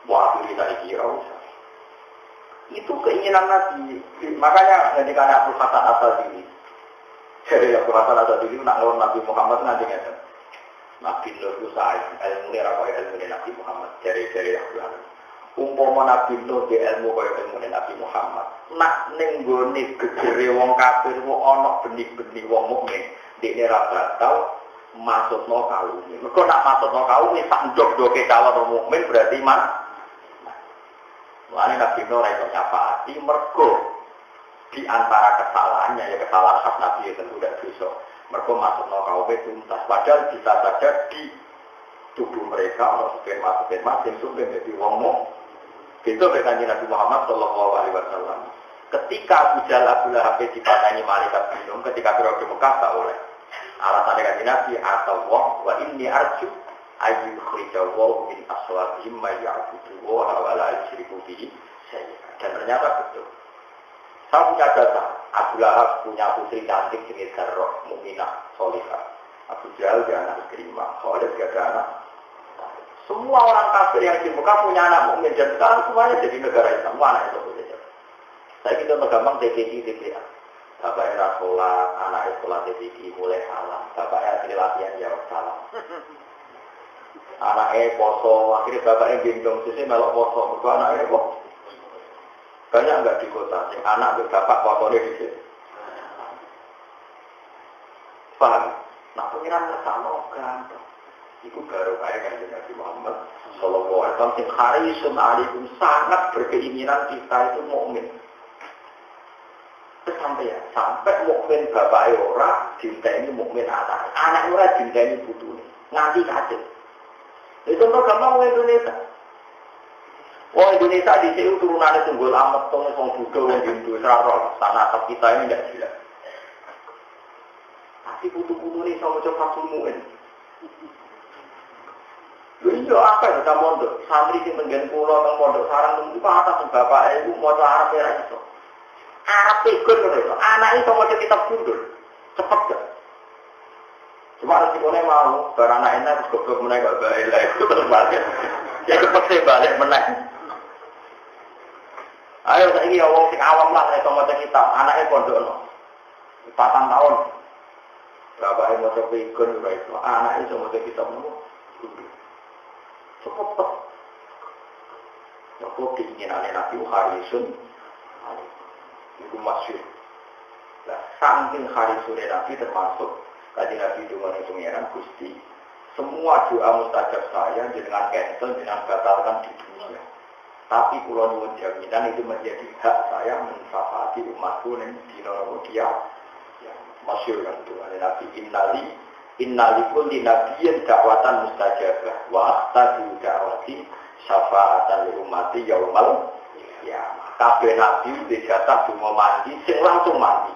Mbok akhiri saiki ora usah. Itu keinginan Nabi. Makanya ketika Abu Hasan Asy-Syadzili jadi Abu Hasan Asy-Syadzili nak ngawon Nabi Muhammad nanti ngeten. Nabi Nur itu sayang ilmu ini rakyat ilmu Nabi Muhammad dari Abu Hasan. Umpama Nabi Nur di ilmu kaya ilmu Nabi Muhammad. Nak ning gone gegere wong kafir ku ana benih-benih wong mukmin. Dekne ra bakal maksudno kalume. Mergo nak maksudno kalume sak ndok-ndoke calon mukmin berarti iman. Mulane Nabi Nur itu nyafaati mergo di antara kesalahannya ya kesalahan khas Nabi itu tentu tidak dosa. Mergo maksudno kalume tuntas. Padahal bisa saja di tubuh mereka orang sperma yang sudah menjadi wong mukmin. Itu kanjeng Nabi Muhammad Sallallahu Alaihi Wasallam. Ketika Abu Jahal Abu Lahab dipatani malaikat gunung, ketika berada di Mekah tak oleh. Alasannya kanjeng Nabi atau wa inni arju ayyul khrijawu min aswabihim ma ya'budu wa la yusyriku bihi syai'an. Dan ternyata betul. Saya punya data, Abu Lahab punya putri cantik jenis Zarrah, mukminah, solihah. Abu Jahal dia anak Ikrimah, Khalid dia ada anak. Semua orang kafir yang di Mekah punya anak mukmin dan sekarang semuanya jadi negara Islam. Mana itu saja. Saya kita gampang TPA. Bapak era sholat, anak sekolah TPI mulai salam. Bapak akhirnya latihan jawab salam. Anaknya poso, akhirnya bapaknya gendong sisi melok poso. Mereka anaknya kok banyak enggak di kota. Yang anak bapak posone di sini. Paham? Nah pengiran sama gampang. Itu baru kayak kanjeng Nabi Muhammad Sallallahu Alaihi Wasallam yang harisun alaikum sangat berkeinginan kita itu mukmin. Sampai mukmin bapak ora dinteni mukmin anak ora dinteni putune nganti kacet. Itu contoh gampang wong Indonesia. Wong Indonesia di sini turunannya tunggul amat tong wong Buddha wong Hindu seraro tanah kita ini tidak jelas. Tapi putu-putu ini sama coba sumuin. Iya apa ya kita mondok santri sing tenggen kula teng pondok sarang niku atas bapak ibu maca Arab ora iso. Arab ikut lho, anak itu maca kitab kundur. Cepet gak? Cuma resikone mau barang anak enak terus goblok meneh kok bae lha itu terus balik. Ya cepet balik meneh. Ayo saiki ya wong sing awam lah iso maca kitab, anake pondokno. 4 tahun. Bapake maca pikun ora iso, anake iso maca kitab niku. Cepet. Mereka keinginan Nabi harisun, itu masyhur. Nah, saking harisun Nabi termasuk kaji Nabi itu mengenai Gusti. Semua doa mustajab saya dengan cancel, dengan batalkan di dunia. Tapi kalau nuwun jaminan itu menjadi hak saya mensafati umatku yang di Indonesia. Masyhur kan doa Nabi innalikul dinabiyyin da'watan mustajabah wa ahtadu da'wati syafaatan li ummati yaumal qiyamah. Kabeh nabi dijatah donga mandi sing langsung mandi.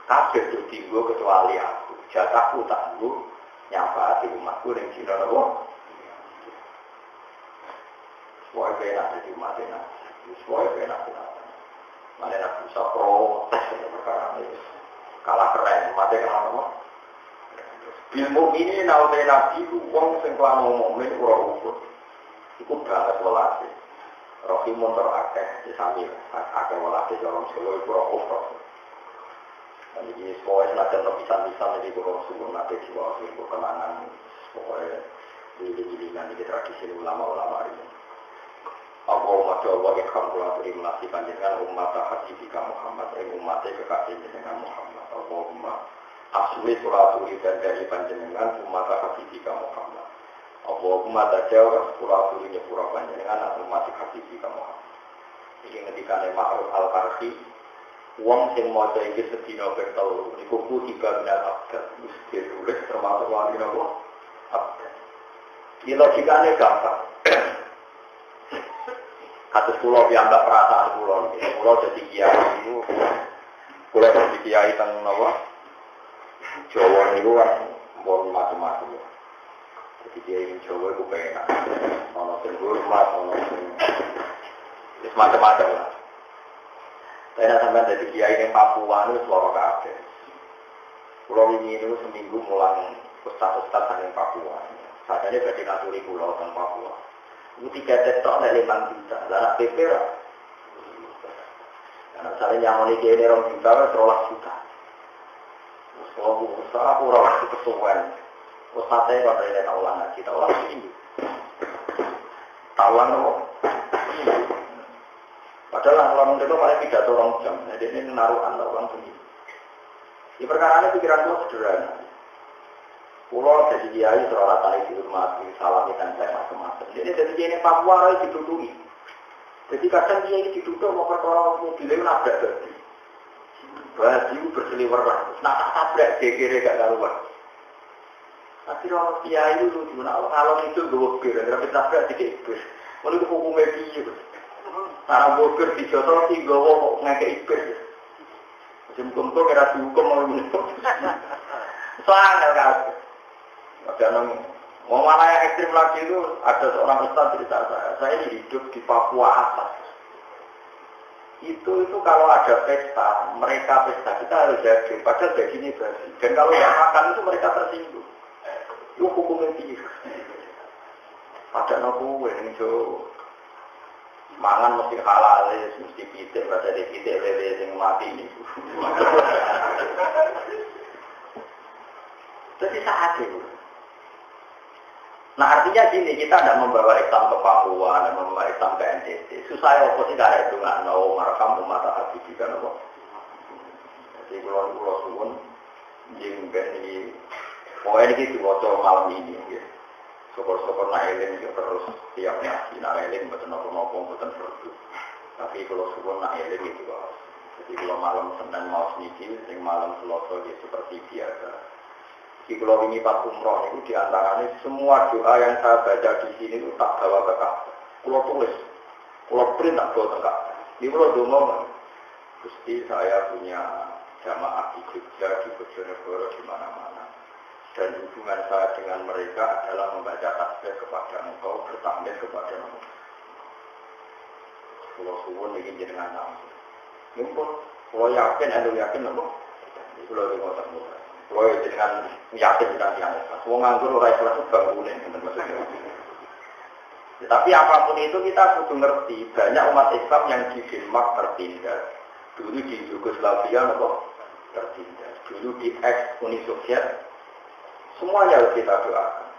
Kabeh dienggo kecuali aku. Jatahku tak nggo nyafaati umatku ning dina napa? Semua enak di umatnya. Semua enak. Mana nak bisa protes perkara ini. Kalah keren, mati kenapa apa? Bilmu ini naute nabi uang sing kelan mukmin ora ukur. Iku banget welase. Rohimun terakeh disami akeh welase jorong selo iku ora ukur. Dan ini sekolah senajan pisan-pisan jadi kurang subuh nate jiwa iku kenangan pokoknya di tradisi ulama-ulama ini. Allahumma jawab ikhwan terima kasih panjenengan umat hajibika Muhammad umatnya kekasih dengan Muhammad. Allahumma asli suraturi dan dari panjenengan umat hajibika Muhammad. Allahumma tajawab suraturi nyepura panjenengan umat hajibika Muhammad. Ini ketika Ma'ruf al-Karhi uang sing maca iki sedina bertelu niku tiga benda abad mesti tulis termasuk wali napa abad. Iki logikane gampang. Kados kula piyambak perasaan kula dadi kiai niku kula dadi kiai teng napa Jawa niku kan pun macam-macam. Jadi kiai Jawa iku penak. Ono sing hormat, ono sing wis macam-macam lah. Saya sampai dari kiai yang Papua itu suara kabeh. Pulau ini itu seminggu mulang ustaz-ustaz dari Papua. Saat ini berarti naturi pulau tentang Papua. Itu 3 tetok dari 5 juta. Lalu PP lah. Karena misalnya yang mau kiai ini 2 juta, 13 juta. Kalau usaha aku rawat itu kesuwen. Ustaznya kalau dari taulan ngaji, taulan ini. Taulan loh. Padahal orang itu paling 3 orang jam, jadi ini naruhan orang sendiri. Di perkara ini pikiran itu sederhana. Pulau jadi kiai seroratan itu mati, salami dan saya macam-macam. Jadi ini Papua itu dituduhi. Jadi kadang kiai dituduh mau perkara mobilnya nabrak tadi. Baju berseliweran, nak tak tabrak kira gak karuan. Tapi orang kiai itu gimana? Kalau itu gue kira, tapi tabrak dikit bus. Lalu hukumnya dia. Cara boker di jotol si gowo kok ngekei ibis. Musim-musim kira dihukum mau menutup. Soalnya kan. Mau mana yang ekstrim lagi itu ada seorang ustaz cerita saya ini hidup di Papua atas. Itu kalau ada pesta, mereka pesta kita harus jaga. Padahal dagingnya basi. Dan kalau nggak makan itu mereka tersinggung. Itu hukumnya dia. Padahal aku ini jo. Mangan mesti halal, mesti pitik, berada di pitik lele yang mati ini. Jadi saat itu. Nah artinya gini, kita tidak membawa Islam ke Papua, dan membawa Islam ke NTT. Susah ya, apa sih tidak ada hitungan, no, merekam umat hati juga, no. Jadi pulau suwun, jengben ini, pokoknya ini diwaca malam ini, gitu. Syukur-syukur nailing terus tiap nasi nailing betul nopo betul produk. Tapi kalau syukur nailing itu harus. Jadi kalau malam Senin mau sedikit, yang malam Selasa itu seperti biasa. Jadi kalau ini pas umroh itu diantaranya semua doa yang saya baca di sini itu tak bawa ke Ka'bah. Kalau tulis, kalau print tak bawa ke Ka'bah. Ini kalau ngomong, Gusti saya punya jamaah di Jogja, di Bojonegoro, di mana-mana. Dan hubungan saya dengan mereka adalah membaca tasbih kepada engkau, bertakbir kepada engkau. Kalau suwun ingin jenengan langsung. Mungkin kalau yakin, anda yakin apa? Kalau di kota muda. Kalau jenengan yakin dengan yang ikhlas. Kalau nganggur orang ikhlas itu bangunin, maksudnya. Tapi apapun itu kita kudu ngerti. Banyak umat Islam yang di Denmark tertindas. Dulu di Yugoslavia tertindas. Dulu di ex-Uni Soviet. Semuanya harus kita doakan.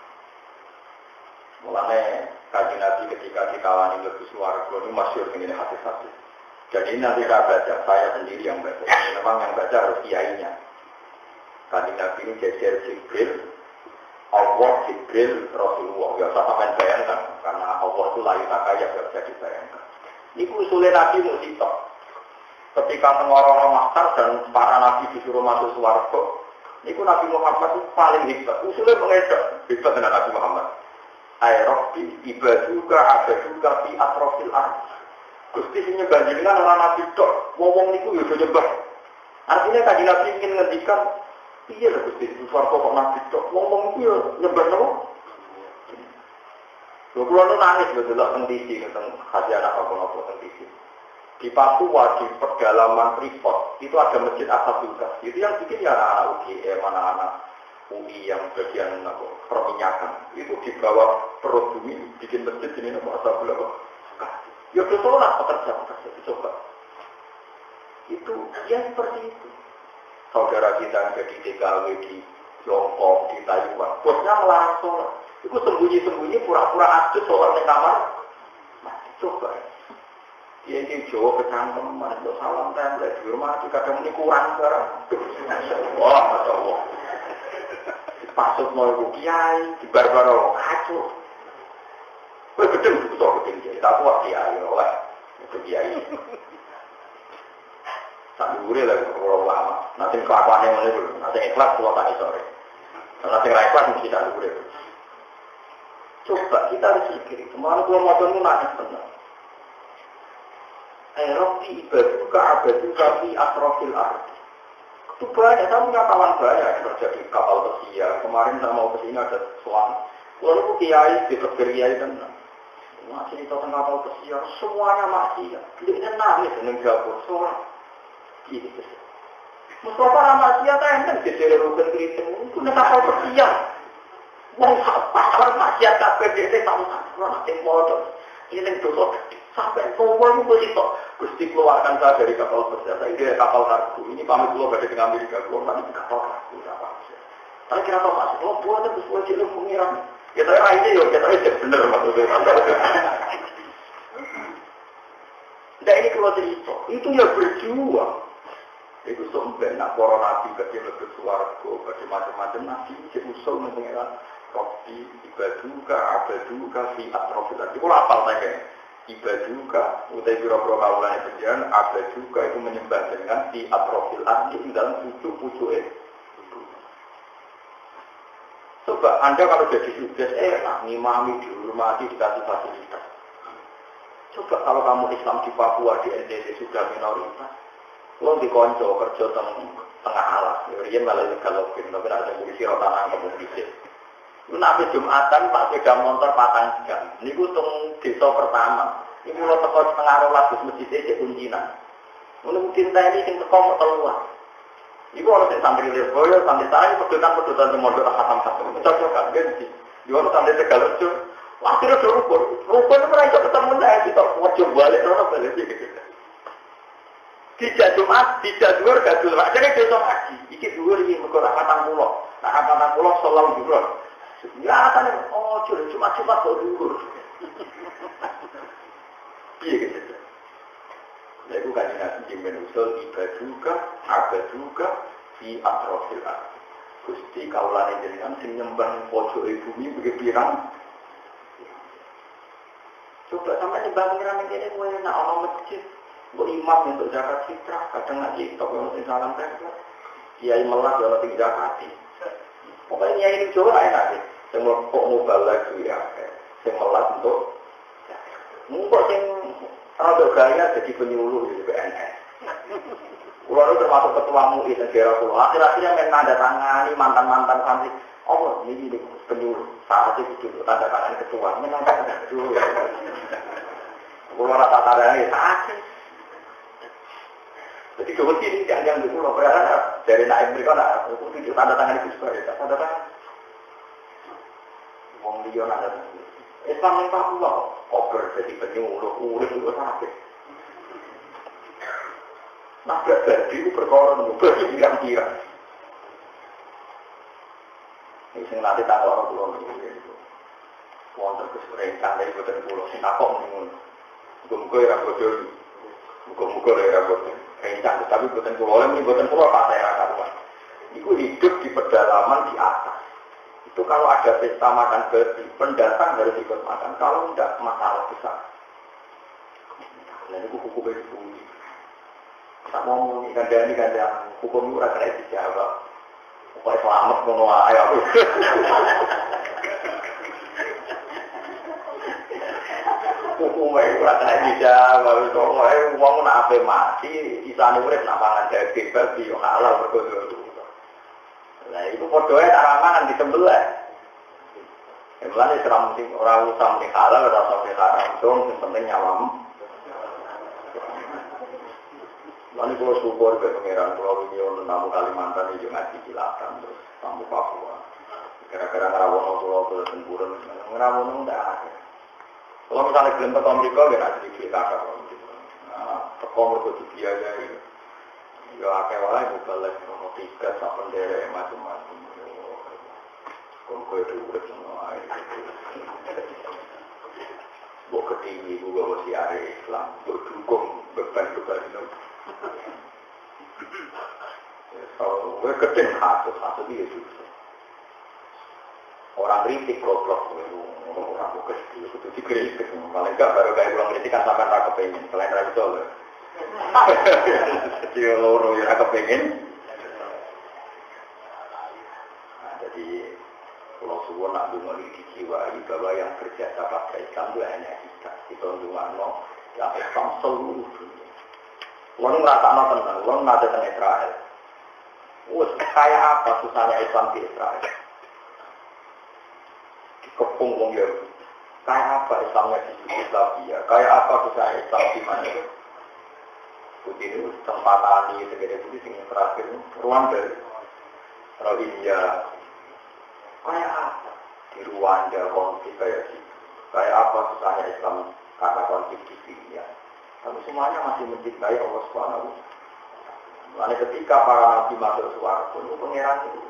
Mulanya Kanjeng Nabi ketika dikawani lebih swarga ini masyhur dengan hadis-hadis. Dan ini nanti saya baca, saya sendiri yang baca. Memang yang baca harus kiainya. Kanjeng Nabi ini jejer Jibril, Allah, Jibril, Rasulullah. Ya saya sampai bayangkan, karena Allah itu layu takaya, tidak bisa dibayangkan. Ini usulnya Nabi musibah. Ketika tengorong Mahsyar dan para Nabi disuruh masuk swarga, ini Nabi Muhammad itu paling hebat. Usulnya mengedok, hebat dengan Nabi Muhammad. Aerobi ibaduka abaduka fi atrofil ard. Gusti sing nyembah jenengan ora nabi tok, wong niku yo nyembah. Artinya kanjeng Nabi ingin ngendikan, piye lho Gusti swarga kok nabi tok, wong niku yo nyembah napa? Lho kula nu nangis lho delok teng TV teng khazanah apa-apa teng TV. Di Papua di pedalaman Freeport itu ada masjid Ashabullah. Itu yang bikin ya anak-anak UGM, anak-anak UI yang bagian perminyakan itu di bawah perut bumi bikin masjid ini nama Ashabullah. Ya betul-betul pekerja itu coba. Itu ya seperti itu. Saudara kita yang jadi TKW di Tiongkok, di Taiwan, bosnya melarang sholat. Itu sembunyi-sembunyi pura-pura asli sholat di kamar. Masih coba. Dia ini Jawa kecangkeman, untuk salam template di rumah, kadang ini kurang barang. Wah, Masya Allah. Pasut mau ibu kiai, di barbaro kacau. Wah, gedeng, betul gedeng kiai. Tak kuat kiai, oleh itu kiai. Tak diuri lagi kalau lama. Nanti kelakuan yang mana dulu, nanti ikhlas tua tadi sore. Nanti ikhlas mesti tak diuri. Coba kita harus pikir, kemana kalau mau tunggu nangis benar. Eropi ibaduka abaduka fi atrofil ardi. Itu banyak, saya punya kawan banyak yang kerja di kapal pesiar. Kemarin saya mau kesini ada suami. Lalu kiai di kiai dan masih di tengah kapal pesiar, semuanya masih. Dia nangis dengan gabung soal. Gitu. Mustafa Ramadhan enten jadi rukun kritik itu nek kapal pesiar. Wong pasar maksiat kabeh dhewe tahu-tahu ora sing padha. Ini yang dosa sampai semua itu begitu. Gusti keluarkan saya dari kapal pesiar. Saya ini kapal kargo. Ini pamit keluar dari Amerika. Keluar tadi di kapal kargo. Tapi kira tahu masih. Oh buat itu semua cilik pengiran. Ya saya aja ya. Kita aja bener maksudnya. Nah ini keluar cerita. Itu ya berjuang. Itu sampai nak para nabi kecil lebih suarga. Bagi macam-macam nabi. Dia usul mengenai Robi ibaduka abaduka fi atrofil ardi. Kalau apal saya ibaduka utai biro-biro kaulan penjalan abaduka itu menyembah dengan fi atrofil ardi dalam pucuk-pucuk Coba Anda kalau jadi sukses enak ngimami dihormati dikasih fasilitas. Coba kalau kamu Islam di Papua di NTT sudah minoritas, lo dikonco kerja tengah alas. Dia malah legal login, tapi ada polisi rotan angkat polisi. Nabi Jumatan Pak sepeda motor patang jam. Ini tung desa pertama. Ini lo teko setengah rolas di masjid aja kuncinan. Mungkin tadi sing teko mau keluar. Iku orang sing santri Lirboyo, santri saya pedutan di modal khatam-khatam. Cocok ganti. Di orang santri Tegalrejo. Wah, kira rukun. Rukun itu mereka ketemu saya kita wajib balik orang balik gitu. Tidak Jumat, tidak dhuwur, gak dhuwur. Jadi desa haji. Iki dhuwur iki mergo angkatan kula. Nah, angkatan kula sallallahu dhuwur. Ya, katanya, oh, cuma-cuma kok dhuwur. Iya gitu. Ya, itu kan Nabi Jimin usul ibaduka, abaduka, fi atrofil ardi. Gusti kaulan jenengan sing nyembah pojok bumi begitu pirang. Coba sampai nyembah pengiran ini kowe nak ana masjid, mbok imam untuk zakat fitrah, kadang ngaji tok ono sing salam tempel. Kiai melas ono sing zakati. Pokoknya ini Jawa enak sih. Sing kok mobile lagi ya. Sing melas untuk mungkok sing rada gaya jadi penyuluh di PNS. Kulo itu termasuk ketua MUI negara kulo. Akhir-akhirnya main tanda tangani mantan-mantan santri. Oh, ini penyuluh. Saat itu dulu tanda tangan ketua. Memang tak dulu. Kulo rata tarane sakit. Jadi dulu ini jangan dulu kulo berada dari naik mereka nak itu tanda tangan itu sebagai tanda tangan. Wong liya ada Islam yang Papua, koper jadi penyuluh, urut juga sakit. Nah, berarti itu perkara berarti pirang-pirang. Ini nanti tanggal orang pulau itu. wonten kesurengan dari boten kula sing takok ngono. Muga-muga ya bodoh. Muga-muga ya bodoh. Rencang tapi boten kula oleh muni boten kula pas saya karuan. Iku hidup di pedalaman di atas. Itu kalau ada pesta makan babi, pendatang harus ikut makan. Kalau enggak masalah besar. Nah itu hukum itu. Tak mau ngomong kandani hukum itu ora kena dijawab. Pokoknya selamat ngono ae aku. Hukum itu ora kena dijawab. Pokoknya wong nak ape mati, isane urip nak pangan daging babi yo halal berkodo. Nah itu podoe taramangan disembelih. Mulane seram sing ora usah muni halal ora usah haram, sing penting nyawamu. Lalu kalau syukur ke pengiran Pulau Winyo tamu Kalimantan itu ngaji Cilacap terus tamu Papua. Gara-gara ngerawono Pulau Tempuran, ngerawono tidak ada. Kalau misalnya belum ke Amerika, nggak ada di kakak. Nah, tekom berkutu biaya itu. Ya akhirnya bukan lagi mau tiket, sapen derek macam-macam. Kalau itu udah semua. Buat ketinggi juga masih ada Islam, berdukung beban-beban itu. Kalau gue keting satu dia juga. Orang kritik goblok orang bukan itu dikritik. Paling enggak baru kayak orang kritik kan sampai tak kepengen. Selain dari itu loh. Dia loro yang kepengen. Nah, jadi kalau semua nak dengar dijiwai bahwa yang berjasa pada Islam itu hanya kita. Kita dengar yang Islam seluruh dunia. Orang merasa tenang, orang ada tentang Israel. Kayak apa susahnya Islam di Israel? Dikepung wong Yahudi. Kayak apa Islamnya di Yugoslavia? Kayak apa susahnya Islam di mana? Putih itu tempat tani segede putih yang terakhir Rwanda, Rohingya. Kayak apa di Rwanda konflik kayak gitu? Kayak apa susahnya Islam karena konflik di Syria? Tapi semuanya masih mencintai Allah Subhanahu. Karena ketika para nabi masuk surga, itu pangeran itu.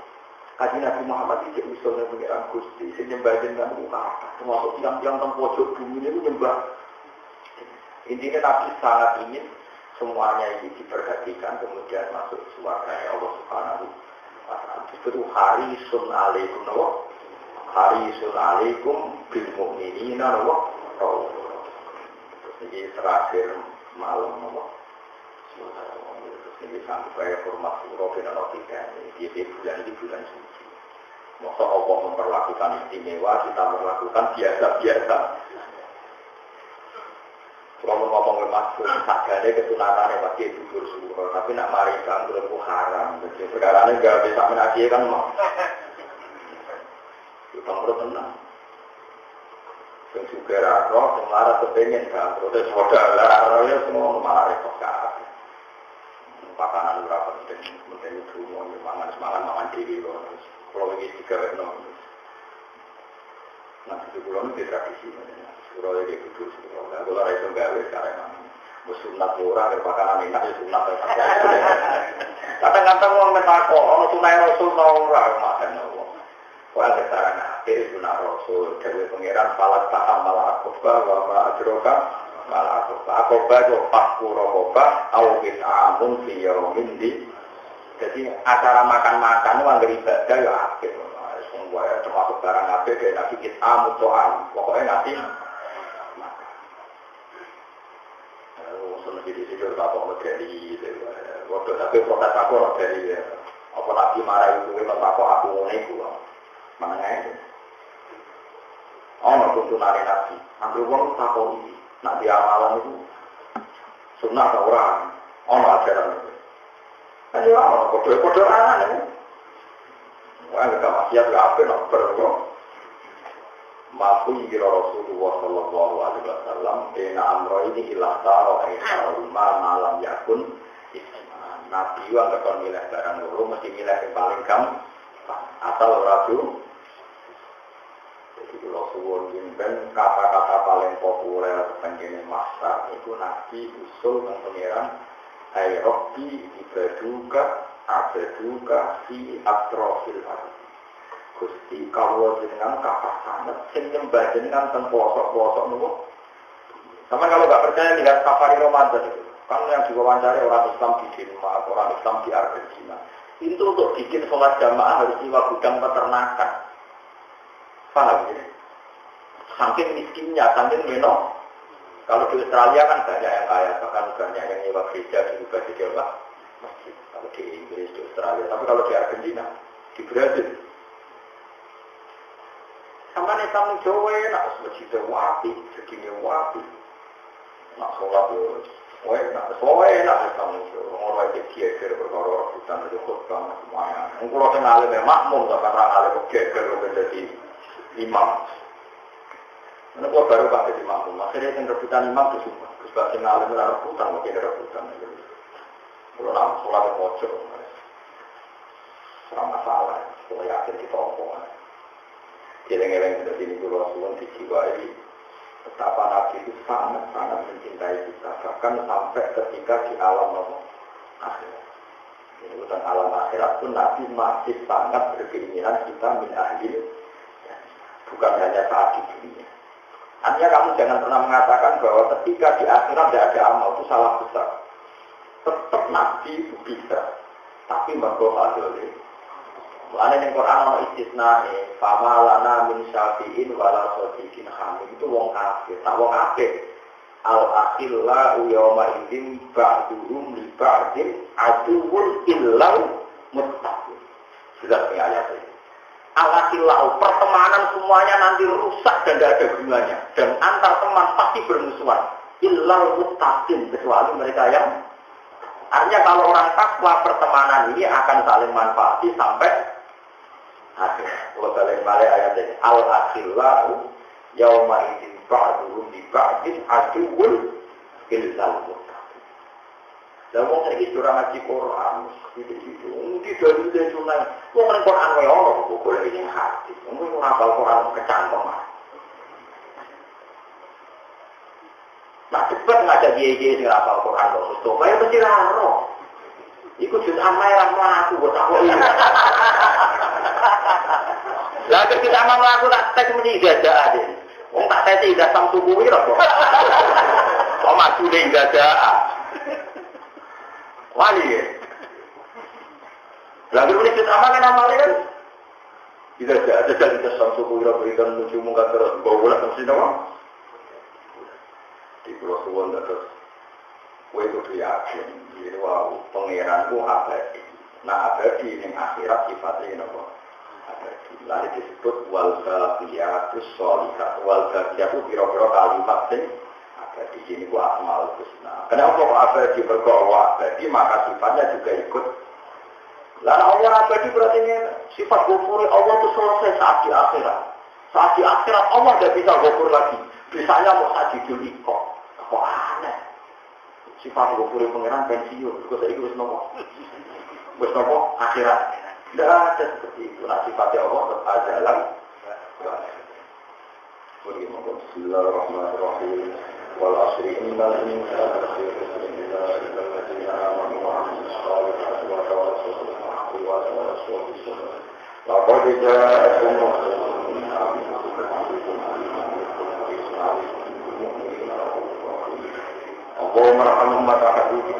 Kaji Nabi Muhammad tidak usulnya pangeran Gusti, nyembah dengan muka, termasuk yang pojok bumi itu nyembah. Intinya Nabi sangat ingin semuanya ini diperhatikan, kemudian masuk surga Allah Subhanahu. Itu harisun alaikum, harisun alaikum bil mu'minina, ini terakhir malam ini sampai format Robin atau tidak di bulan suci. Masa Allah memperlakukan istimewa, kita melakukan biasa-biasa. Kalau ngomong masuk sagane kesunatannya pakai gugur suruh, tapi nak mari kan belum haram. Jadi sekarang nggak bisa menaji kan mau. Kita perlu tenang. Yang juga roh, yang marah kepengen kan, proses modal lah, rohnya semua malah repot kan. Pakanan berapa penting itu mau mangan diri loh. Kalau ini tiga no. Nah itu pulau itu tradisi, pulau ini itu pulau. Kalau ada itu gawe sekarang, musunat orang berpakanan enak itu sunat. Kadang-kadang orang mentakut, orang sunai rasul orang makan Allah. Wah sekarang akhir sunah rasul dari pangeran falat tahamal akobah wa adroka malah akobah itu fakkurokoba awis amun fiyomin di. Jadi acara makan-makan itu anggar ibadah ya akhir. Semua termasuk barang akhir dari nabi kita amun soal pokoknya nanti makan. Lalu jadi sidur kapal medali. Waktu tapi protes aku dari apa nabi marah itu memang aku itu. Mana itu? Oh, nak tuntunan nabi. Ambil uang takut ini. Nak di amalan itu sunnah atau orang. Oh, nak ajaran itu. Kan ya, kode anak ini. Wah, kita masih ada apa nak berlaku? Mafu yira Rasulullah Sallallahu Alaihi Wasallam. Ena amro ini ilah taro rumah malam yakun. Nabi yang akan milih barang dulu, mesti milih yang paling gampang. Asal rasul. Jadi kalau suwon jimben kata-kata paling populer tentang masak itu Nabi usul dan pengiran Ayrobi ibaduka abaduka fi atrofil ardi. Gusti kawula jenengan kathah sanget sing nyembah jenengan teng pelosok-pelosok niku. Sama kalau nggak percaya lihat safari Ramadan itu. Kan yang diwawancari orang Islam di Denmark, orang Islam di Argentina. Itu untuk bikin sholat jamaah harus nyewa gudang peternakan. Paham ya? Saking miskinnya, saking menor. Kalau di Australia kan banyak yang kaya, bahkan banyak yang nyewa gereja juga di Jawa. Masjid. Kalau di Inggris, di Australia. Tapi kalau di Argentina, di Brazil. Sama nih tamu Jawa, nak masjidnya wapi, segini wapi. Nak sholat yo, nak tamu Jawa. Orang itu geger berkoror, hutan itu khutbah semuanya. Kalau tengah alim makmum, karena alim geger menjadi imam. Ini gua baru pakai di makmum. Akhirnya yang rebutan imam itu semua. Terus bahasa alim rebutan, mungkin rebutan. Kalau nak sholat yang mojok, serang masalah. Kalau yakin kita omongan. Geleng-geleng sudah sini dulu Rasulullah dijiwai betapa Nabi itu sangat-sangat mencintai kita. Bahkan sampai ketika di alam akhirat. Dan alam akhirat pun Nabi masih sangat berkeinginan kita min ahli. Bukan hanya saat di dunia. Artinya kamu jangan pernah mengatakan bahwa ketika di akhirat tidak ada amal itu salah besar. Tetap Nabi itu bisa. Tapi berdoa dulu. Soalnya yang Quran ada istisna fama lana min syafi'in wala sodikin hamid itu wong kafir. Tak wong kafir. Al-akhillahu yawma idin ba'duhum li ba'din aduwul illau muttaqin. Sudah punya ayat ini. Al-akhillahu pertemanan semuanya nanti rusak dan tidak ada gunanya. Dan antar teman pasti bermusuhan. Illau muttaqin kecuali mereka yang artinya kalau orang takwa pertemanan ini akan saling manfaati sampai akhir. Kalau balik ayat ini al-akhillahu yauma idin ba'duhum li ba'din aduwwul illal muttaqin. Lah wong iki ora ngaji Quran, gitu-gitu. Mungkin dari sunai. Wong ning Quran wae ono kok golek ning hati. Wong ora hafal Quran kecantong. Nah, cepet ngajak dia sing hafal Quran kok Mustofa ya mesti laro. Iku jus amai ra mlaku kok tak kok. Lah ketika amal aku tak tes mesti gajah deh. Wong tak tes tidak samsu kuwi kok. Oh maju ning gajah. Wali ya. Lah kemudian kita amal kan amal kan. Tidak ada kita samsu kuwi berikan lucu muka terus bawa mesti dong. Di pulau Suwon terus. Kowe kudu yakin, jadi wow, pangeranku abadi. Nah abadi yang akhirat sifatnya apa? Abadi. Lalu disebut wal baqiyatus sholihat. Wal baqiyatu kira-kira kalimat sing abadi. Ini ku asmaul husna. Kenapa kok abadi berkoro abadi? Maka sifatnya juga ikut. Lalu Allah abadi berarti sifat ghafur Allah itu selesai saat di akhirat. Saat di akhirat Allah tidak bisa ghafur lagi. Bisanya mau sajidul iqo. Kok aneh? Sifat ghafur pangeran pensiun. Kok saya ikut nopo? Wis nopo akhirat. Tidak ada seperti itu. Nah sifatnya Allah tetap ajalan. Bismillahirrahmanirrahim. Wal asri innal insana lafi khusr illa alladziina aamanu wa 'amilus shalihati wa tawassaw bil haqqi wa tawassaw bis sabr. Laqad jaa'akum rasulun min anfusikum Allahumma rahmatullahi wa barakatuh.